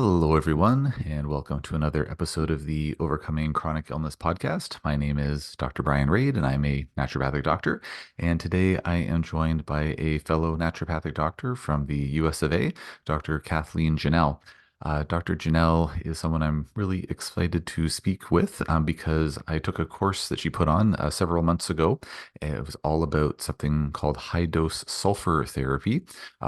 Hello, everyone, and welcome to another episode of the Overcoming Chronic Illness podcast. My name is Dr. Brian Rade, and I'm a naturopathic doctor. And today I am joined by a fellow naturopathic doctor from the US of A, Dr. Kathleen Janel. Dr. Janelle is someone I'm really excited to speak with because I took a course that she put on several months ago. It was all about something called high dose sulfur therapy,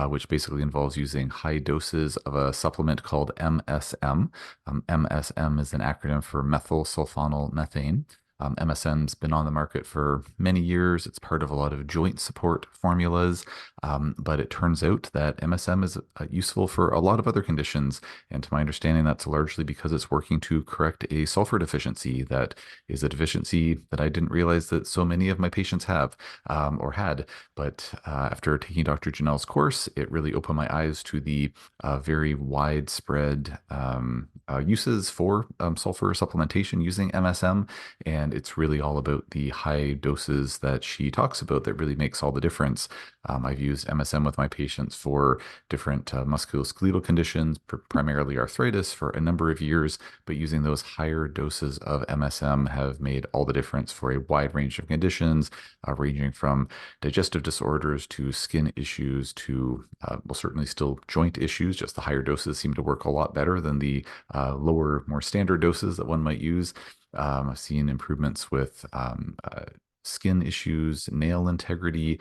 which basically involves using high doses of a supplement called MSM. MSM is an acronym for methyl sulfonyl methane. MSM's been on the market for many years. It's part of a lot of joint support formulas, but it turns out that MSM is useful for a lot of other conditions. And to my understanding, that's largely because it's working to correct a sulfur deficiency that is a deficiency that I didn't realize that so many of my patients have or had. But after taking Dr. Janelle's course, it really opened my eyes to the very widespread uses for sulfur supplementation using MSM. And it's really all about the high doses that she talks about that really makes all the difference. I've used MSM with my patients for different musculoskeletal conditions, primarily arthritis, for a number of years, but using those higher doses of MSM have made all the difference for a wide range of conditions, ranging from digestive disorders to skin issues to, well, certainly still joint issues. Just the higher doses seem to work a lot better than the lower, more standard doses that one might use. I've seen improvements with skin issues, nail integrity,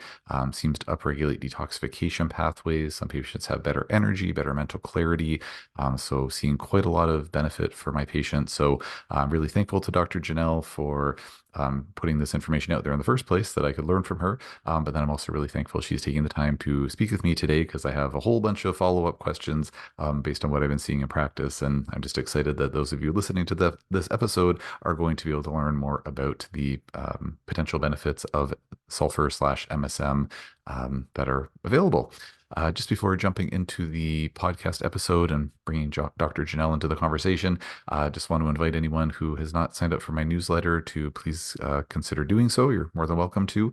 seems to upregulate detoxification pathways. Some patients have better energy, better mental clarity. So seeing quite a lot of benefit for my patients. So I'm really thankful to Dr. Janelle for putting this information out there in the first place that I could learn from her. But then I'm also really thankful she's taking the time to speak with me today because I have a whole bunch of follow-up questions based on what I've been seeing in practice. And I'm just excited that those of you listening to this episode are going to be able to learn more about the potential benefits of sulfur/MSM that are available. Just before jumping into the podcast episode and bringing Dr. Janelle into the conversation, just want to invite anyone who has not signed up for my newsletter to please consider doing so. You're more than welcome to.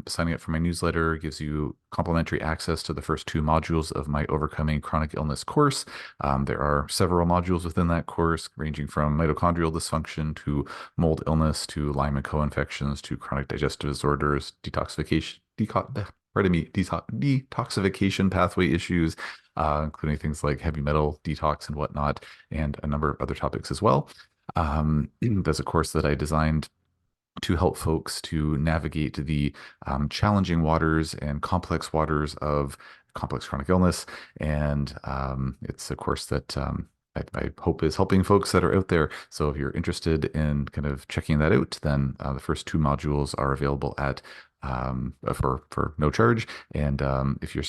Signing up for my newsletter gives you complimentary access to the first two modules of my Overcoming Chronic Illness course. There are several modules within that course, ranging from mitochondrial dysfunction to mold illness to Lyme and co-infections to chronic digestive disorders, detoxification pathway issues, including things like heavy metal detox and whatnot, and a number of other topics as well. There's a course that I designed to help folks to navigate the challenging waters and complex waters of complex chronic illness. And it's a course that I hope is helping folks that are out there. So if you're interested in kind of checking that out, then the first two modules are available at for no charge. And if you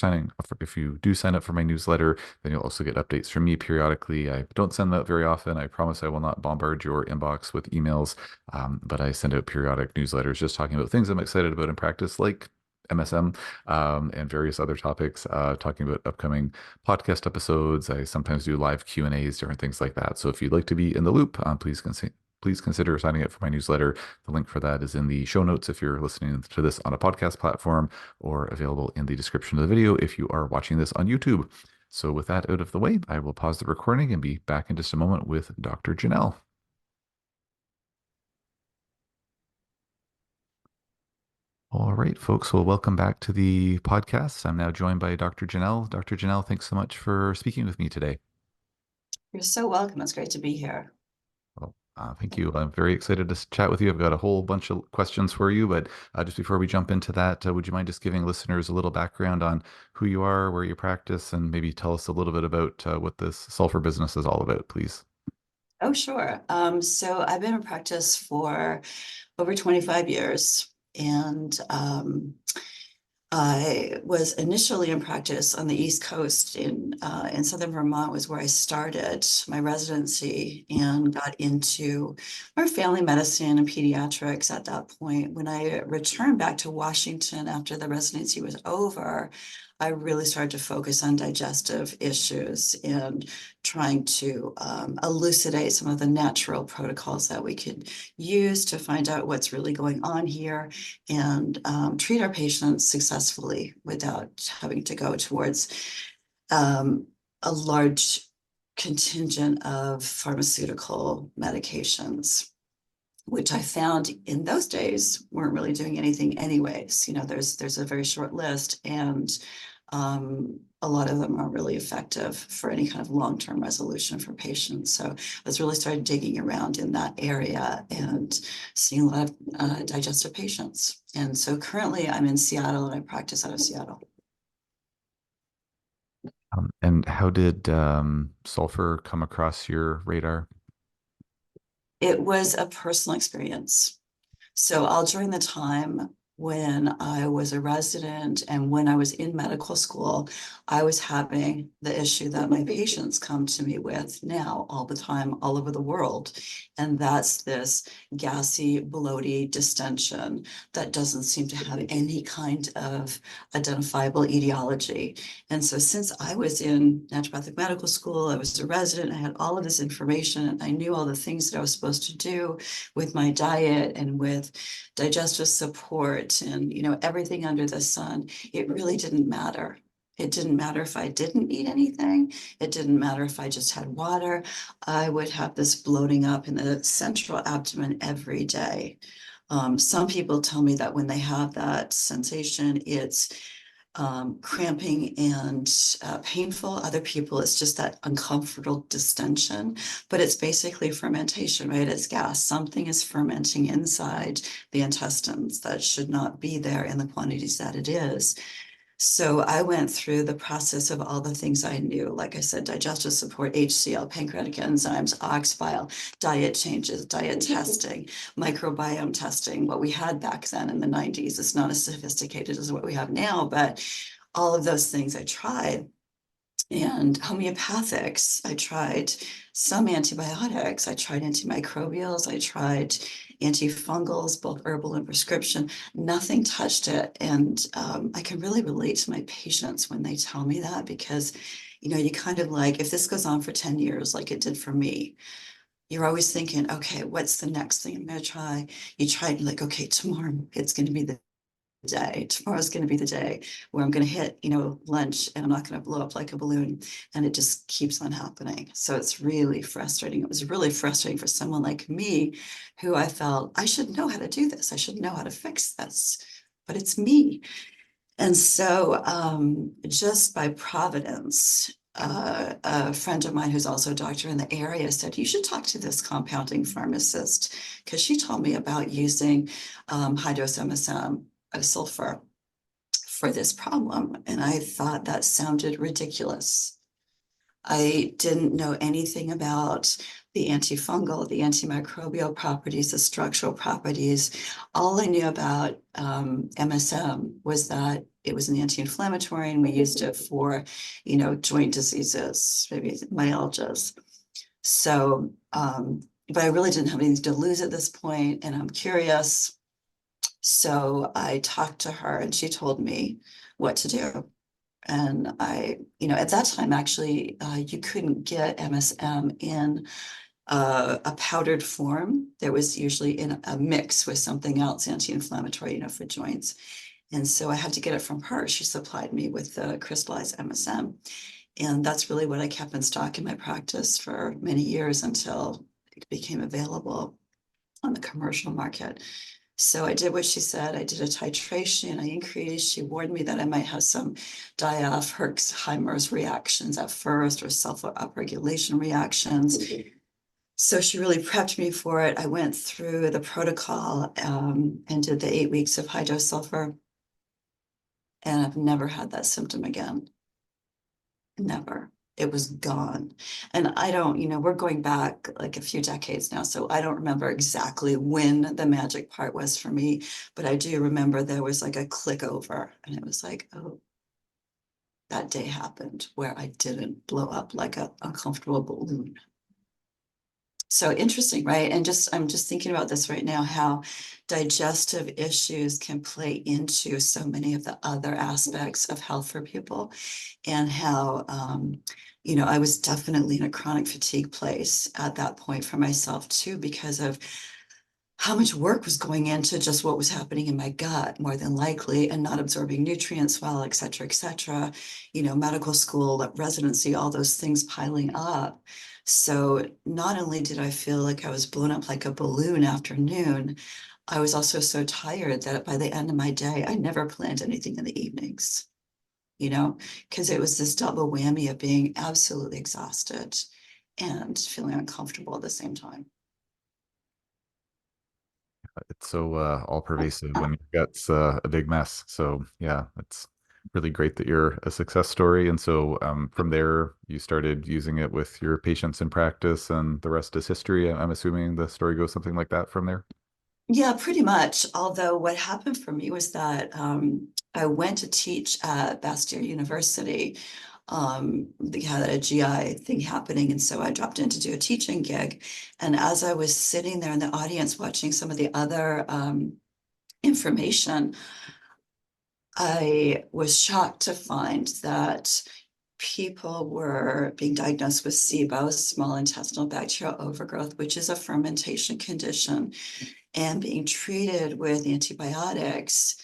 do sign up for my newsletter, then you'll also get updates from me periodically. I don't send them out very often. I promise I will not bombard your inbox with emails, but I send out periodic newsletters just talking about things I'm excited about in practice, like MSM and various other topics, talking about upcoming podcast episodes. I sometimes do live Q&As, different things like that. So if you'd like to be in the loop, please consider signing up for my newsletter. The link for that is in the show notes if you're listening to this on a podcast platform, or available in the description of the video if you are watching this on YouTube. So with that out of the way, I will pause the recording and be back in just a moment with Dr. Janelle. All right, folks. Well, welcome back to the podcast. I'm now joined by Dr. Janelle. Dr. Janelle, thanks so much for speaking with me today. You're so welcome. It's great to be here. Well, thank you. I'm very excited to chat with you. I've got a whole bunch of questions for you, but just before we jump into that, would you mind just giving listeners a little background on who you are, where you practice, and maybe tell us a little bit about what this sulfur business is all about, please? Oh, sure. So I've been in practice for over 25 years, and I was initially in practice on the East Coast in Southern Vermont was where I started my residency and got into more family medicine and pediatrics at that point. When I returned back to Washington after the residency was over, I really started to focus on digestive issues and trying to elucidate some of the natural protocols that we could use to find out what's really going on here and treat our patients successfully without having to go towards a large contingent of pharmaceutical medications, which I found in those days weren't really doing anything anyways. There's a very short list, and a lot of them aren't really effective for any kind of long-term resolution for patients. So I was really started digging around in that area and seeing a lot of digestive patients. And so currently I'm in Seattle and I practice out of Seattle. And how did sulfur come across your radar? It was a personal experience. So all during the time when I was a resident and when I was in medical school, I was having the issue that my patients come to me with now all the time, all over the world. And that's this gassy, bloaty distension that doesn't seem to have any kind of identifiable etiology. And so since I was in naturopathic medical school, I was a resident, I had all of this information, and I knew all the things that I was supposed to do with my diet and with digestive support and everything under the sun. It really didn't matter. It didn't matter if I didn't eat anything. It didn't matter if I just had water. I would have this bloating up in the central abdomen every day. Some people tell me that when they have that sensation, it's cramping and painful. Other people, it's just that uncomfortable distension, but it's basically fermentation, right? It's gas. Something is fermenting inside the intestines that should not be there in the quantities that it is. So I went through the process of all the things I knew, like I said, digestive support, HCl, pancreatic enzymes, ox bile, diet changes, diet testing, microbiome testing. What we had back then in the 90s is not as sophisticated as what we have now, but all of those things I tried. And homeopathics, I tried some antibiotics, I tried antimicrobials, I tried antifungals, both herbal and prescription. Nothing touched it. And I can really relate to my patients when they tell me that, because you kind of like, if this goes on for 10 years, like it did for me, you're always thinking, okay, what's the next thing I'm going to try? You try and you're like, okay, tomorrow it's going to be the day. Tomorrow's going to be the day where I'm going to hit, lunch, and I'm not going to blow up like a balloon. And it just keeps on happening. So it's really frustrating. It was really frustrating for someone like me, who I felt I should know how to do this. I should know how to fix this, but it's me. And so just by providence, a friend of mine who's also a doctor in the area said, you should talk to this compounding pharmacist, because she told me about using high dose MSM of sulfur for this problem. And I thought that sounded ridiculous. I didn't know anything about the antifungal, the antimicrobial properties, the structural properties. All I knew about MSM was that it was an anti-inflammatory, and we used it for, joint diseases, maybe myalgias. So, but I really didn't have anything to lose at this point, and I'm curious. So I talked to her and she told me what to do. And at that time, actually, you couldn't get MSM in a powdered form. There was usually in a mix with something else, anti-inflammatory, for joints. And so I had to get it from her. She supplied me with the crystallized MSM. And that's really what I kept in stock in my practice for many years until it became available on the commercial market. So I did what she said. I did a titration. I increased. She warned me that I might have some Herxheimer's reactions at first, or sulfur upregulation reactions. So she really prepped me for it. I went through the protocol and did the 8 weeks of high dose sulfur. And I've never had that symptom again. Never. It was gone. And I don't, we're going back like a few decades now, so I don't remember exactly when the magic part was for me, but I do remember there was like a click over, and it was like, oh, that day happened where I didn't blow up like a uncomfortable balloon. So interesting, right? And I'm just thinking about this right now, how digestive issues can play into so many of the other aspects of health for people, and how, I was definitely in a chronic fatigue place at that point for myself too, because of how much work was going into just what was happening in my gut, more than likely, and not absorbing nutrients well, et cetera, et cetera. Medical school, residency, all those things piling up. So not only did I feel like I was blown up like a balloon after noon, I was also so tired that by the end of my day, I never planned anything in the evenings, because it was this double whammy of being absolutely exhausted and feeling uncomfortable at the same time. It's so all pervasive when your gut's a big mess. So yeah, it's really great that you're a success story. And so from there, you started using it with your patients in practice, and the rest is history. I'm assuming the story goes something like that from there. Yeah, pretty much. Although what happened for me was that I went to teach at Bastyr University. They had a GI thing happening, and so I dropped in to do a teaching gig. And as I was sitting there in the audience watching some of the other information, I was shocked to find that people were being diagnosed with SIBO, small intestinal bacterial overgrowth, which is a fermentation condition, and being treated with antibiotics.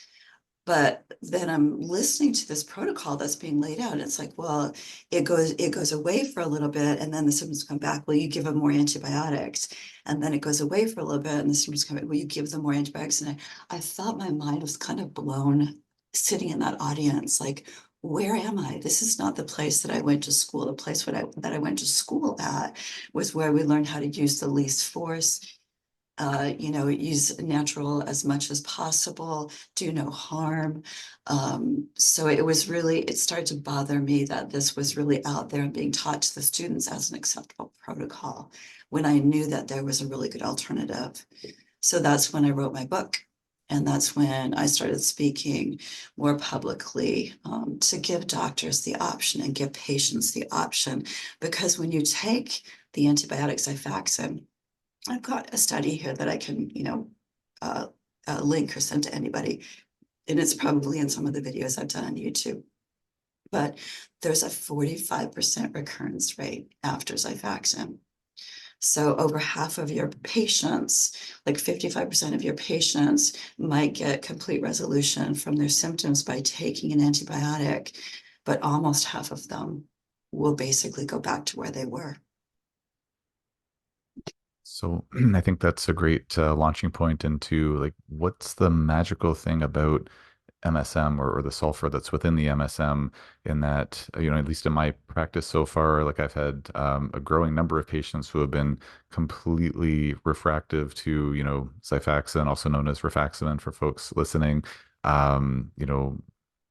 But then I'm listening to this protocol that's being laid out, and it's like, well, it goes away for a little bit, and then the symptoms come back. Well, you give them more antibiotics, and then it goes away for a little bit, and the symptoms come back. Well, you give them more antibiotics, and I thought my mind was kind of blown sitting in that audience, like, where am I? This is not the place that I went to school. The place that I went to school at was where we learned how to use the least force, use natural as much as possible, do no harm. So it started to bother me that this was really out there and being taught to the students as an acceptable protocol when I knew that there was a really good alternative. So that's when I wrote my book. And that's when I started speaking more publicly, to give doctors the option and give patients the option. Because when you take the antibiotics, Xifaxan, I've got a study here that I can, uh, link or send to anybody. And it's probably in some of the videos I've done on YouTube. But there's a 45% recurrence rate after Xifaxan. So over half of your patients, like 55% of your patients, might get complete resolution from their symptoms by taking an antibiotic, but almost half of them will basically go back to where they were. So I think that's a great launching point into like what's the magical thing about MSM or the sulfur that's within the MSM in that, at least in my practice so far, like I've had a growing number of patients who have been completely refractive to, Xifaxan, also known as rifaximin for folks listening.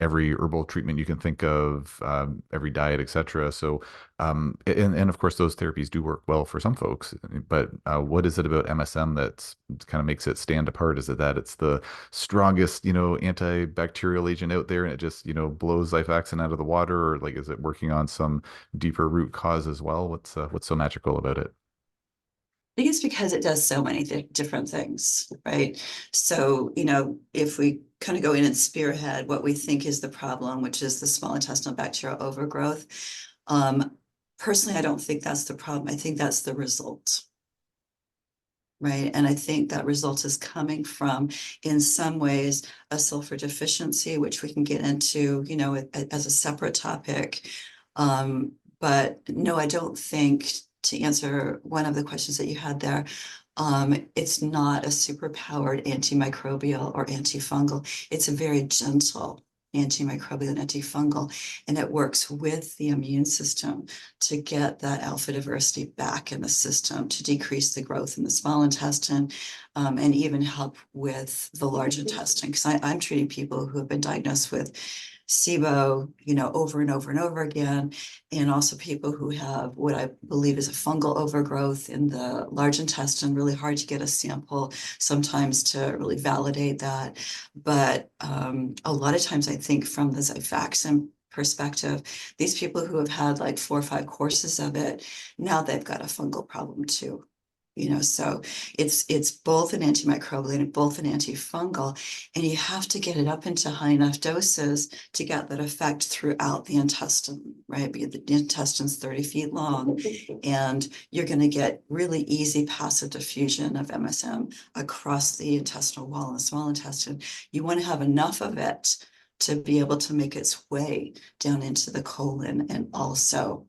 Every herbal treatment you can think of, every diet, etc. So, and of course, those therapies do work well for some folks. But what is it about MSM that kind of makes it stand apart? Is it that it's the strongest, antibacterial agent out there, and it just, blows Xifaxan out of the water, or like, is it working on some deeper root cause as well? What's so magical about it? I think it's because it does so many different things, right? So, if we kind of go in and spearhead what we think is the problem, which is the small intestinal bacterial overgrowth, um, personally, I don't think that's the problem. I think that's the result, right? And I think that result is coming from, in some ways, a sulfur deficiency, which we can get into, as a separate topic. But no, I don't think, to answer one of the questions that you had there, it's not a superpowered antimicrobial or antifungal. It's a very gentle antimicrobial and antifungal, and it works with the immune system to get that alpha diversity back in the system, to decrease the growth in the small intestine, and even help with the large intestine. Because I'm treating people who have been diagnosed with SIBO, over and over and over again, and also people who have what I believe is a fungal overgrowth in the large intestine. Really hard to get a sample sometimes to really validate that. But a lot of times I think from the Xifaxan perspective, these people who have had like 4 or 5 courses of it, now they've got a fungal problem too. So it's both an antimicrobial and both an antifungal, and you have to get it up into high enough doses to get that effect throughout the intestine, right? Because the intestine's 30 feet long, and you're going to get really easy passive diffusion of MSM across the intestinal wall and the small intestine. You want to have enough of it to be able to make its way down into the colon and also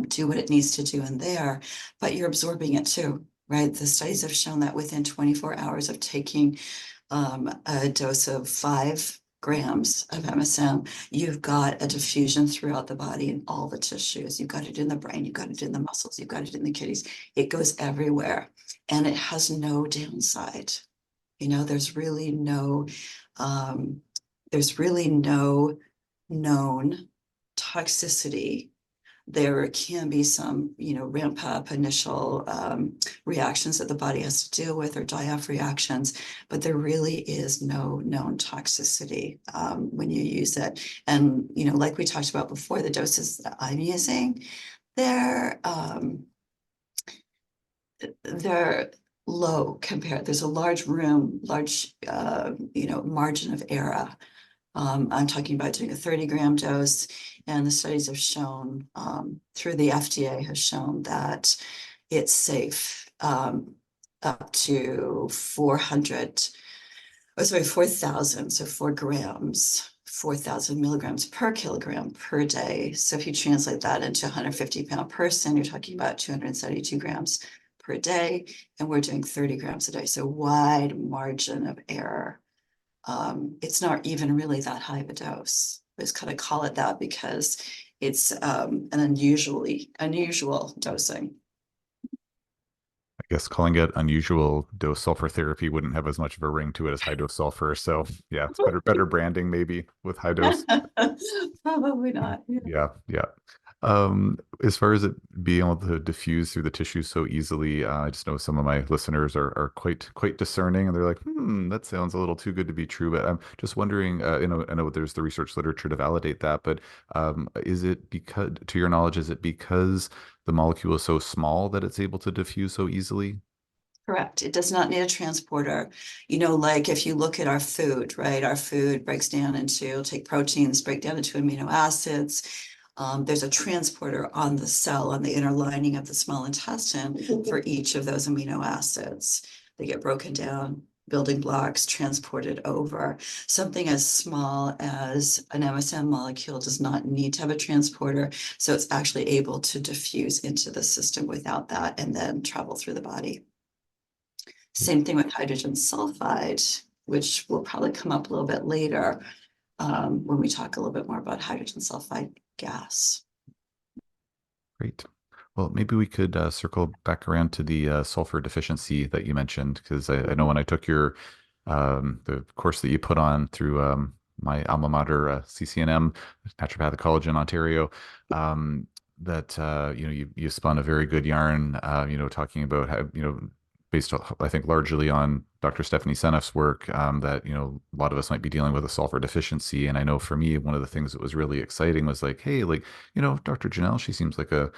do what it needs to do in there, but you're absorbing it too, right? The studies have shown that within 24 hours of taking a dose of 5 grams of MSM, you've got a diffusion throughout the body in all the tissues. You've got it in the brain, you've got it in the muscles, you've got it in the kidneys. It goes everywhere, and it has no downside. There's really no known toxicity. There can be some, ramp up initial reactions that the body has to deal with, or die-off reactions, but there really is no known toxicity when you use it. And, like we talked about before, the doses that I'm using, they're low compared. There's a large margin of error. I'm talking about doing a 30-gram dose, and the studies have shown, through the FDA, has shown that it's safe up to 4,000, so 4,000 milligrams per kilogram per day. So if you translate that into a 150-pound person, you're talking about 272 grams per day, and we're doing 30 grams a day. So wide margin of error. It's not even really that high of a dose. I just kind of call it that because it's an unusual dosing. I guess calling it unusual dose sulfur therapy wouldn't have as much of a ring to it as high dose sulfur. So yeah, it's better branding maybe with high dose. Probably not. Yeah. Yeah, yeah. As far as it being able to diffuse through the tissue so easily, I just know some of my listeners are quite discerning, and they're like, that sounds a little too good to be true. But I'm just wondering, I know there's the research literature to validate that, but is it because, to your knowledge, is it because the molecule is so small that it's able to diffuse so easily? Correct. It does not need a transporter. Like if you look at our food, right? Our food breaks down into, take proteins, break down into amino acids. There's a transporter on the cell, on the inner lining of the small intestine for each of those amino acids. They get broken down, building blocks, transported over. Something as small as an MSM molecule does not need to have a transporter, so it's actually able to diffuse into the system without that and then travel through the body. Same thing with hydrogen sulfide, which will probably come up a little bit later when we talk a little bit more about hydrogen sulfide gas. Great. Well, maybe we could circle back around to the sulfur deficiency that you mentioned, because I know when I took the course that you put on through my alma mater, CCNM, Naturopathic College in Ontario, that you spun a very good yarn, talking about how, based on, I think largely on Dr. Stephanie Seneff's work, that a lot of us might be dealing with a sulfur deficiency. And I know for me, one of the things that was really exciting was like, hey, like Dr. Janelle, she seems like a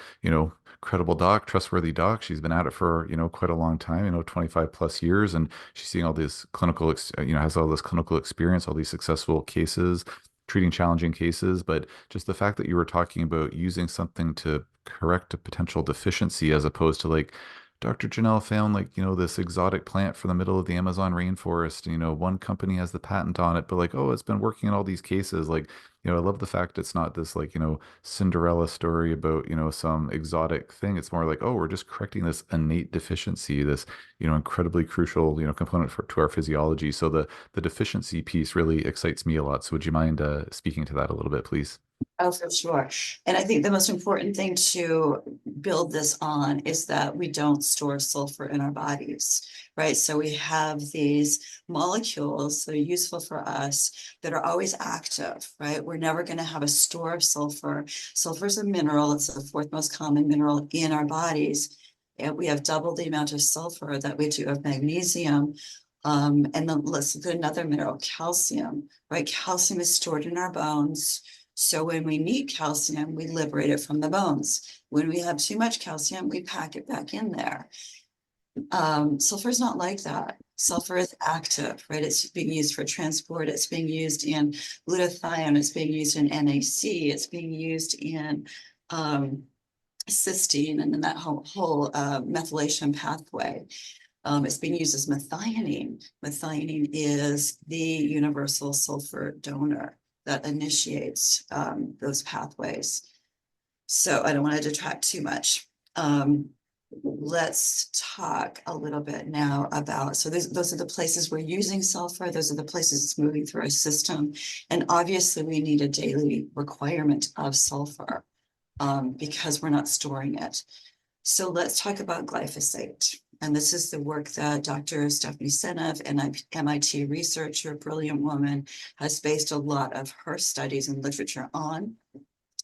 credible doc, trustworthy doc. She's been at it for quite a long time, 25 plus years, and she's seeing all this has all this clinical experience, all these successful cases, treating challenging cases. But just the fact that you were talking about using something to correct a potential deficiency, as opposed to like Dr. Janelle found like, this exotic plant from the middle of the Amazon rainforest. One company has the patent on it, but like, oh, it's been working in all these cases. Like, I love the fact it's not this like, Cinderella story about, some exotic thing. It's more like, oh, we're just correcting this innate deficiency, this, incredibly crucial, component to our physiology. So the deficiency piece really excites me a lot. So would you mind speaking to that a little bit, please? Oh, for sure. And I think the most important thing to build this on is that we don't store sulfur in our bodies, right? So we have these molecules that are useful for us that are always active, right? We're never going to have a store of sulfur. Sulfur is a mineral. It's the fourth most common mineral in our bodies. And we have double the amount of sulfur that we do of magnesium. And then let's look at another mineral, calcium, right? Calcium is stored in our bones. So when we need calcium, we liberate it from the bones. When we have too much calcium, we pack it back in there. Sulfur is not like that. Sulfur is active, right? It's being used for transport. It's being used in glutathione. It's being used in NAC. It's being used in cysteine and then that whole methylation pathway. It's being used as methionine. Methionine is the universal sulfur donor that initiates those pathways. So I don't want to detract too much. Let's talk a little bit now about, so those are the places we're using sulfur. Those are the places it's moving through our system. And obviously we need a daily requirement of sulfur because we're not storing it. So let's talk about glyphosate. And this is the work that Dr. Stephanie Senev, an MIT researcher, brilliant woman, has based a lot of her studies and literature on,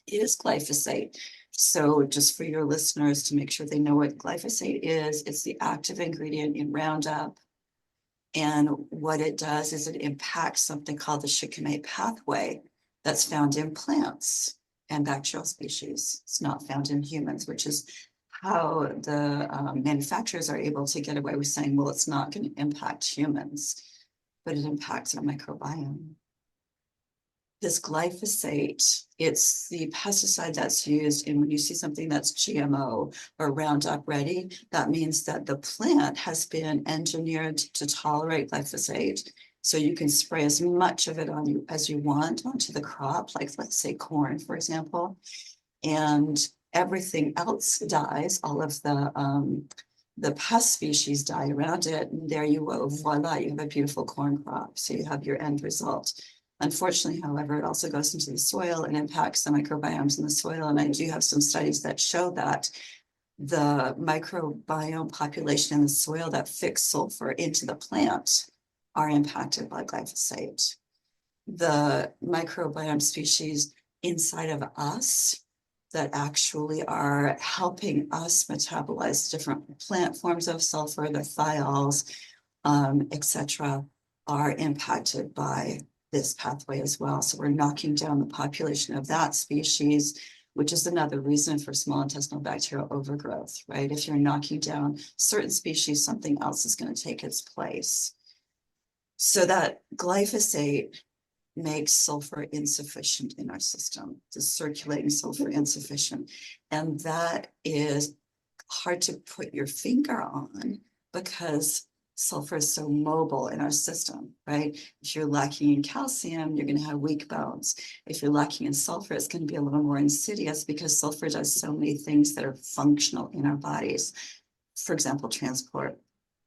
is glyphosate. So just for your listeners to make sure they know what glyphosate is, it's the active ingredient in Roundup. And what it does is it impacts something called the shikimate pathway that's found in plants and bacterial species. It's not found in humans, which is how the manufacturers are able to get away with saying, well, it's not going to impact humans, but it impacts our microbiome. This glyphosate, it's the pesticide that's used in when you see something that's GMO or Roundup ready, that means that the plant has been engineered to tolerate glyphosate. So you can spray as much of it on you as you want onto the crop, like let's say corn, for example, and everything else dies. All of the pest species die around it, and there you go, voila, you have a beautiful corn crop. So you have your end result. Unfortunately, however, it also goes into the soil and impacts the microbiomes in the soil. And I do have some studies that show that the microbiome population in the soil that fix sulfur into the plant are impacted by glyphosate. The microbiome species inside of us that actually are helping us metabolize different plant forms of sulfur, the thiols, etc., are impacted by this pathway as well. So we're knocking down the population of that species, which is another reason for small intestinal bacterial overgrowth, right? If you're knocking down certain species, something else is going to take its place. So that glyphosate makes sulfur insufficient in our system, the circulating sulfur insufficient. And that is hard to put your finger on because sulfur is so mobile in our system, right? If you're lacking in calcium, you're going to have weak bones. If you're lacking in sulfur, it's going to be a little more insidious because sulfur does so many things that are functional in our bodies. For example, transport.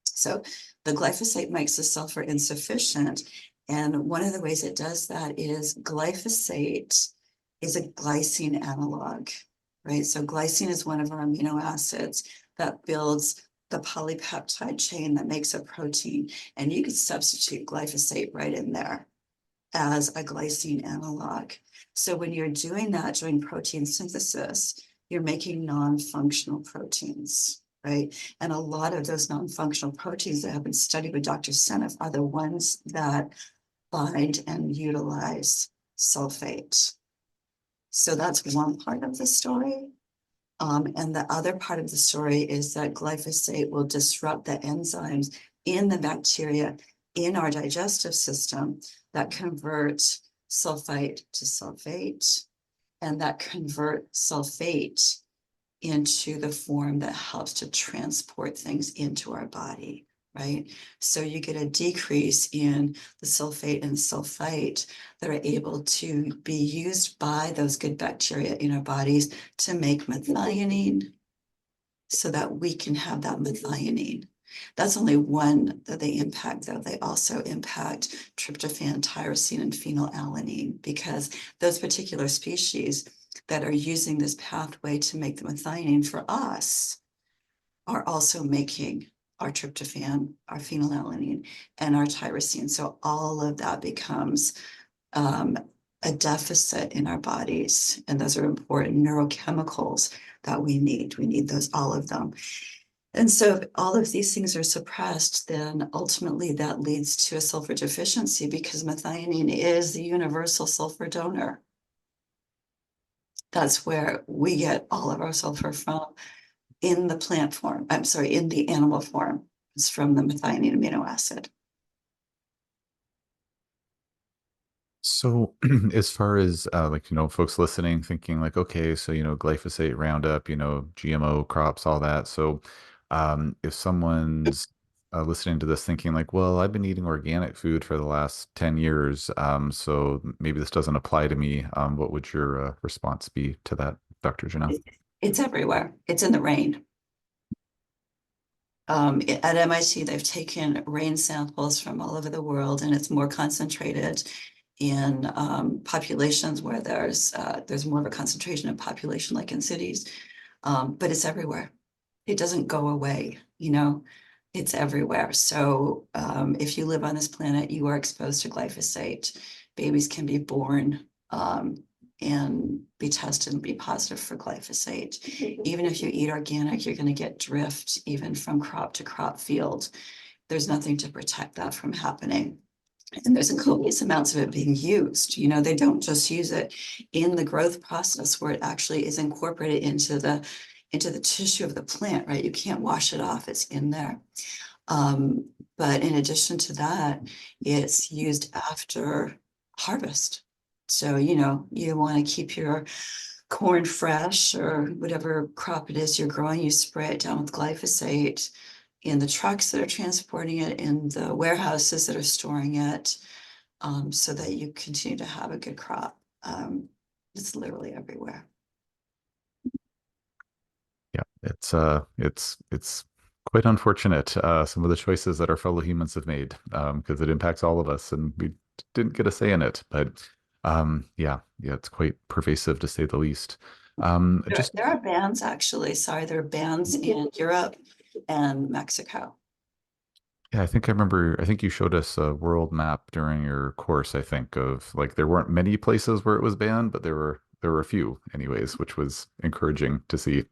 So the glyphosate makes the sulfur insufficient. And one of the ways it does that is glyphosate is a glycine analog, right? So glycine is one of our amino acids that builds the polypeptide chain that makes a protein. And you could substitute glyphosate right in there as a glycine analog. So when you're doing that during protein synthesis, you're making non-functional proteins, right? And a lot of those non-functional proteins that have been studied with Dr. Seneff are the ones that bind and utilize sulfate. So that's one part of the story. And the other part of the story is that glyphosate will disrupt the enzymes in the bacteria in our digestive system that convert sulfite to sulfate and that convert sulfate into the form that helps to transport things into our body, right? So you get a decrease in the sulfate and sulfite that are able to be used by those good bacteria in our bodies to make methionine so that we can have that methionine. That's only one that they impact, though. They also impact tryptophan, tyrosine, and phenylalanine because those particular species that are using this pathway to make the methionine for us are also making our tryptophan, our phenylalanine, and our tyrosine. So all of that becomes a deficit in our bodies. And those are important neurochemicals that we need. We need those, all of them. And so if all of these things are suppressed, then ultimately that leads to a sulfur deficiency because methionine is the universal sulfur donor. That's where we get all of our sulfur from. in the plant form. I'm sorry, in the animal form. It's from the methionine amino acid. So, as far as like, folks listening, thinking like, okay, so, glyphosate, Roundup, GMO crops, all that. So, if someone's listening to this thinking like, well, I've been eating organic food for the last 10 years, so maybe this doesn't apply to me, what would your response be to that, Dr. Janelle? It's everywhere. It's in the rain. At MIT, they've taken rain samples from all over the world, and it's more concentrated in populations where there's more of a concentration of population, like in cities. But it's everywhere. It doesn't go away, it's everywhere. So if you live on this planet, you are exposed to glyphosate. Babies can be born and be tested and be positive for glyphosate. Even if you eat organic, you're going to get drift even from crop to crop field. There's nothing to protect that from happening. And there's copious amounts of it being used. They don't just use it in the growth process where it actually is incorporated into the tissue of the plant, right? You can't wash it off, it's in there. But in addition to that, it's used after harvest. So, you want to keep your corn fresh or whatever crop it is you're growing, you spray it down with glyphosate in the trucks that are transporting it, in the warehouses that are storing it, so that you continue to have a good crop. It's literally everywhere. Yeah, it's quite unfortunate, some of the choices that our fellow humans have made, because it impacts all of us, and we didn't get a say in it. But yeah, it's quite pervasive to say the least. Just There are bans, actually. Sorry, there are bans in Europe and Mexico. Yeah, I think I remember. I think you showed us a world map during your course. I think of like there weren't many places where it was banned, but there were a few anyways, which was encouraging to see.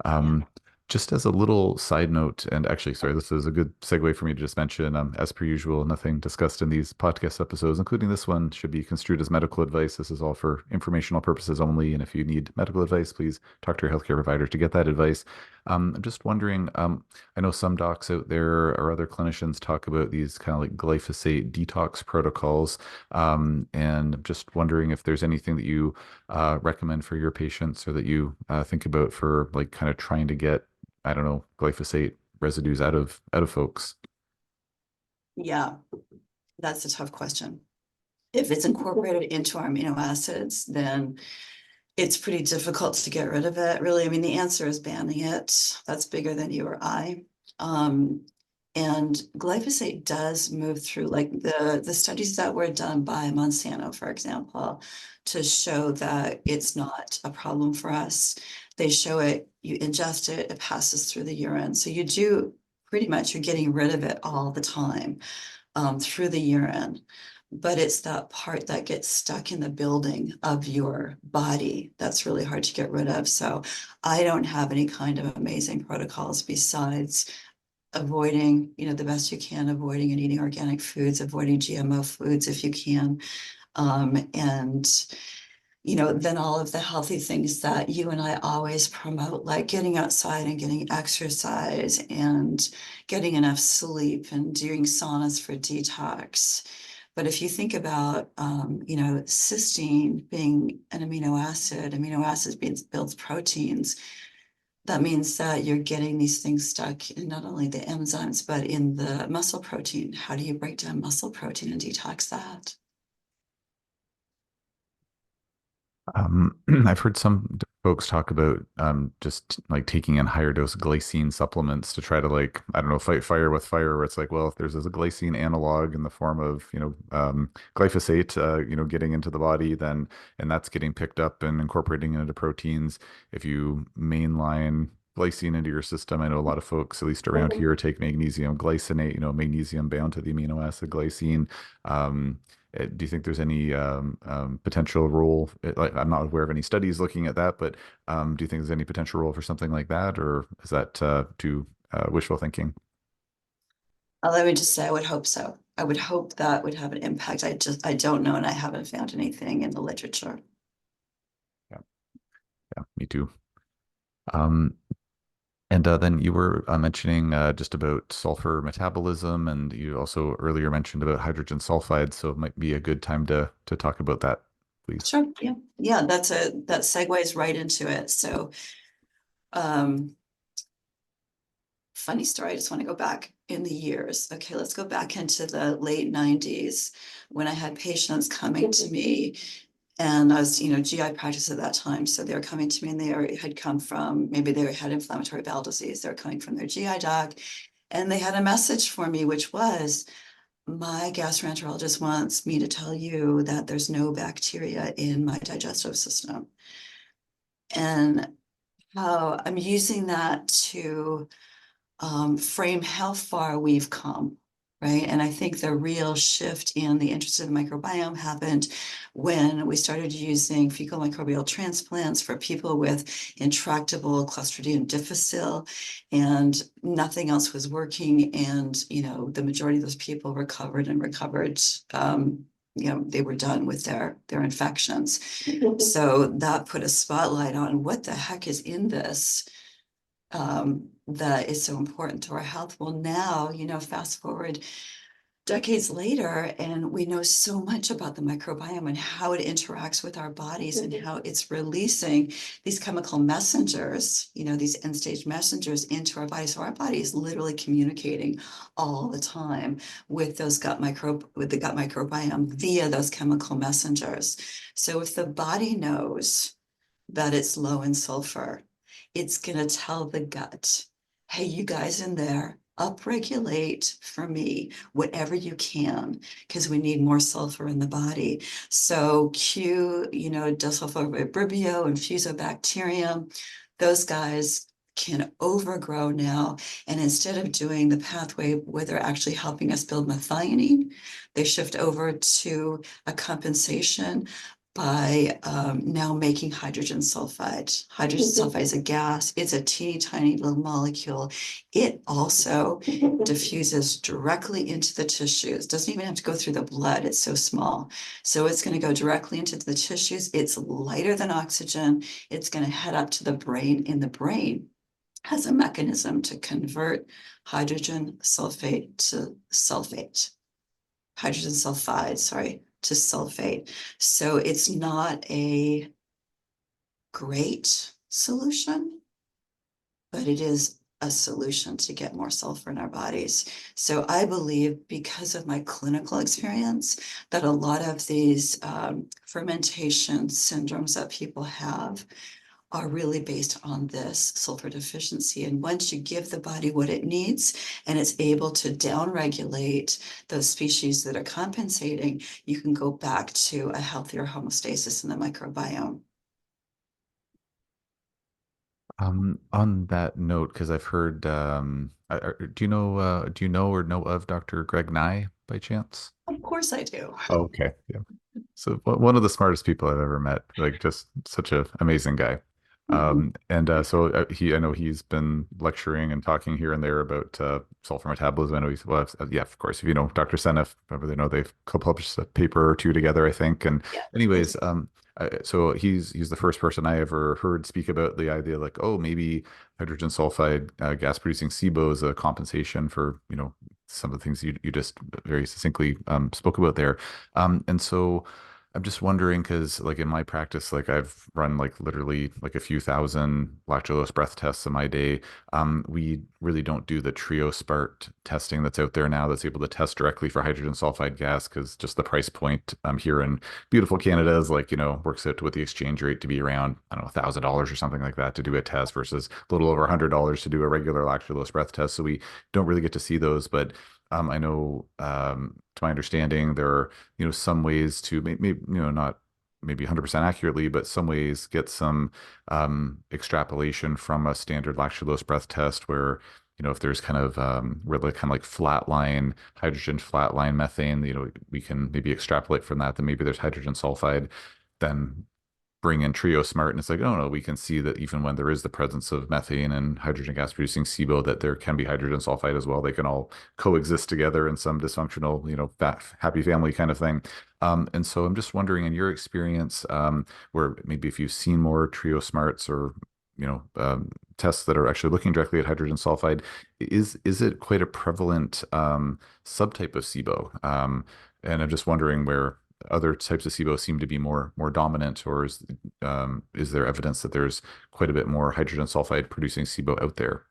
Yeah. Um, just as a little side note, and actually, sorry, this is a good segue for me to just mention, as per usual, nothing discussed in these podcast episodes, including this one, should be construed as medical advice. This is all for informational purposes only. And if you need medical advice, please talk to your healthcare provider to get that advice. I'm just wondering, I know some docs out there or other clinicians talk about these kind of like glyphosate detox protocols. And I'm just wondering if there's anything that you recommend for your patients or that you think about for like kind of trying to get, I don't know, glyphosate residues out of folks? Yeah, that's a tough question. If it's incorporated into our amino acids, then it's pretty difficult to get rid of it, really. I mean, the answer is banning it. That's bigger than you or I. Um, and glyphosate does move through, like the studies that were done by Monsanto, for example, to show that it's not a problem for us. They show it, you ingest it, it passes through the urine. So you do pretty much, you're getting rid of it all the time through the urine. But it's that part that gets stuck in the building of your body that's really hard to get rid of. So I don't have any kind of amazing protocols besides avoiding, the best you can, avoiding and eating organic foods, avoiding GMO foods if you can. And then all of the healthy things that you and I always promote, like getting outside and getting exercise and getting enough sleep and doing saunas for detox. But if you think about, cysteine being an amino acids being builds proteins, that means that you're getting these things stuck in not only the enzymes, but in the muscle protein. How do you break down muscle protein and detox that? I've heard some folks talk about just like taking in higher dose glycine supplements to try to like, I don't know, fight fire with fire, where it's like, well, if there's a glycine analog in the form of, glyphosate, getting into the body, then, and that's getting picked up and incorporating into proteins. If you mainline glycine into your system, I know a lot of folks, at least around here, take magnesium glycinate, magnesium bound to the amino acid glycine. Um, do you think there's any potential role? Like, I'm not aware of any studies looking at that, but do you think there's any potential role for something like that, or is that too wishful thinking? Let me just say, I would hope so. I would hope that would have an impact. I don't know, and I haven't found anything in the literature. Yeah, yeah, me too. Um, And then you were mentioning just about sulfur metabolism, and you also earlier mentioned about hydrogen sulfide. So it might be a good time to talk about that, please. Sure. Yeah. Yeah. That segues right into it. So, um, funny story. I just want to go back in the years. Okay, let's go back into the late 90s when I had patients coming to me, and I was, GI practice at that time. So they were coming to me and had come from, maybe they had inflammatory bowel disease. They were coming from their GI doc, and they had a message for me, which was, my gastroenterologist wants me to tell you that there's no bacteria in my digestive system. And how I'm using that to frame how far we've come, right? And I think the real shift in the interest in the microbiome happened when we started using fecal microbial transplants for people with intractable Clostridium difficile, and nothing else was working. And, the majority of those people recovered and recovered. They were done with their infections. So that put a spotlight on what the heck is in this that is so important to our health. Well, now, fast forward decades later, and we know so much about the microbiome and how it interacts with our bodies and how it's releasing these chemical messengers, these end stage messengers into our body. So our body is literally communicating all the time with the gut microbiome via those chemical messengers. So if the body knows that it's low in sulfur, it's going to tell the gut, hey, you guys in there, upregulate for me whatever you can, because we need more sulfur in the body. So disulfovibrio and fusobacterium, those guys can overgrow now. And instead of doing the pathway where they're actually helping us build methionine, they shift over to a compensation by now making hydrogen sulfide. Hydrogen sulfide is a gas. It's a teeny tiny little molecule. It also diffuses directly into the tissues. Doesn't even have to go through the blood. It's so small. So it's going to go directly into the tissues. It's lighter than oxygen. It's going to head up to the brain. In the brain has a mechanism to convert hydrogen sulfate to sulfate. Hydrogen sulfide, sorry, to sulfate. So it's not a great solution, but it is a solution to get more sulfur in our bodies. So I believe, because of my clinical experience, that a lot of these fermentation syndromes that people have are really based on this sulfur deficiency. And once you give the body what it needs and it's able to downregulate those species that are compensating, you can go back to a healthier homeostasis in the microbiome. On that note, because I've heard, do you know or know of Dr. Greg Nye by chance? Of course I do. Oh, okay. Yeah. So one of the smartest people I've ever met, like just such a amazing guy. And so I know he's been lecturing and talking here and there about sulfur metabolism. I know he's, well, yeah, of course, if you know Dr. Senef, probably know they've co-published a paper or two together, I think. And Yeah. anyways, so he's the first person I ever heard speak about the idea like, oh, maybe hydrogen sulfide gas producing SIBO is a compensation for, some of the things you just very succinctly spoke about there. And so I'm just wondering because, like in my practice, like I've run like literally like a few thousand lactulose breath tests in my day. We really don't do the trio SPART testing that's out there now that's able to test directly for hydrogen sulfide gas because just the price point here in beautiful Canada is like, works out to with the exchange rate to be around, I don't know, $1,000 or something like that to do a test versus a little over $100 to do a regular lactulose breath test. So we don't really get to see those, but I know, to my understanding, there are, some ways to maybe, not maybe 100% accurately, but some ways get some extrapolation from a standard lactulose breath test where, if there's kind of really kind of like flatline hydrogen, flatline methane, we can maybe extrapolate from that, then maybe there's hydrogen sulfide, then bring in Trio Smart, and it's like, oh no, we can see that even when there is the presence of methane and hydrogen gas producing SIBO, that there can be hydrogen sulfide as well. They can all coexist together in some dysfunctional, happy family kind of thing. And so I'm just wondering, in your experience, where maybe if you've seen more Trio Smarts or tests that are actually looking directly at hydrogen sulfide. Is it quite a prevalent subtype of SIBO? And I'm just wondering where other types of SIBO seem to be more dominant, or is there evidence that there's quite a bit more hydrogen sulfide producing SIBO out there?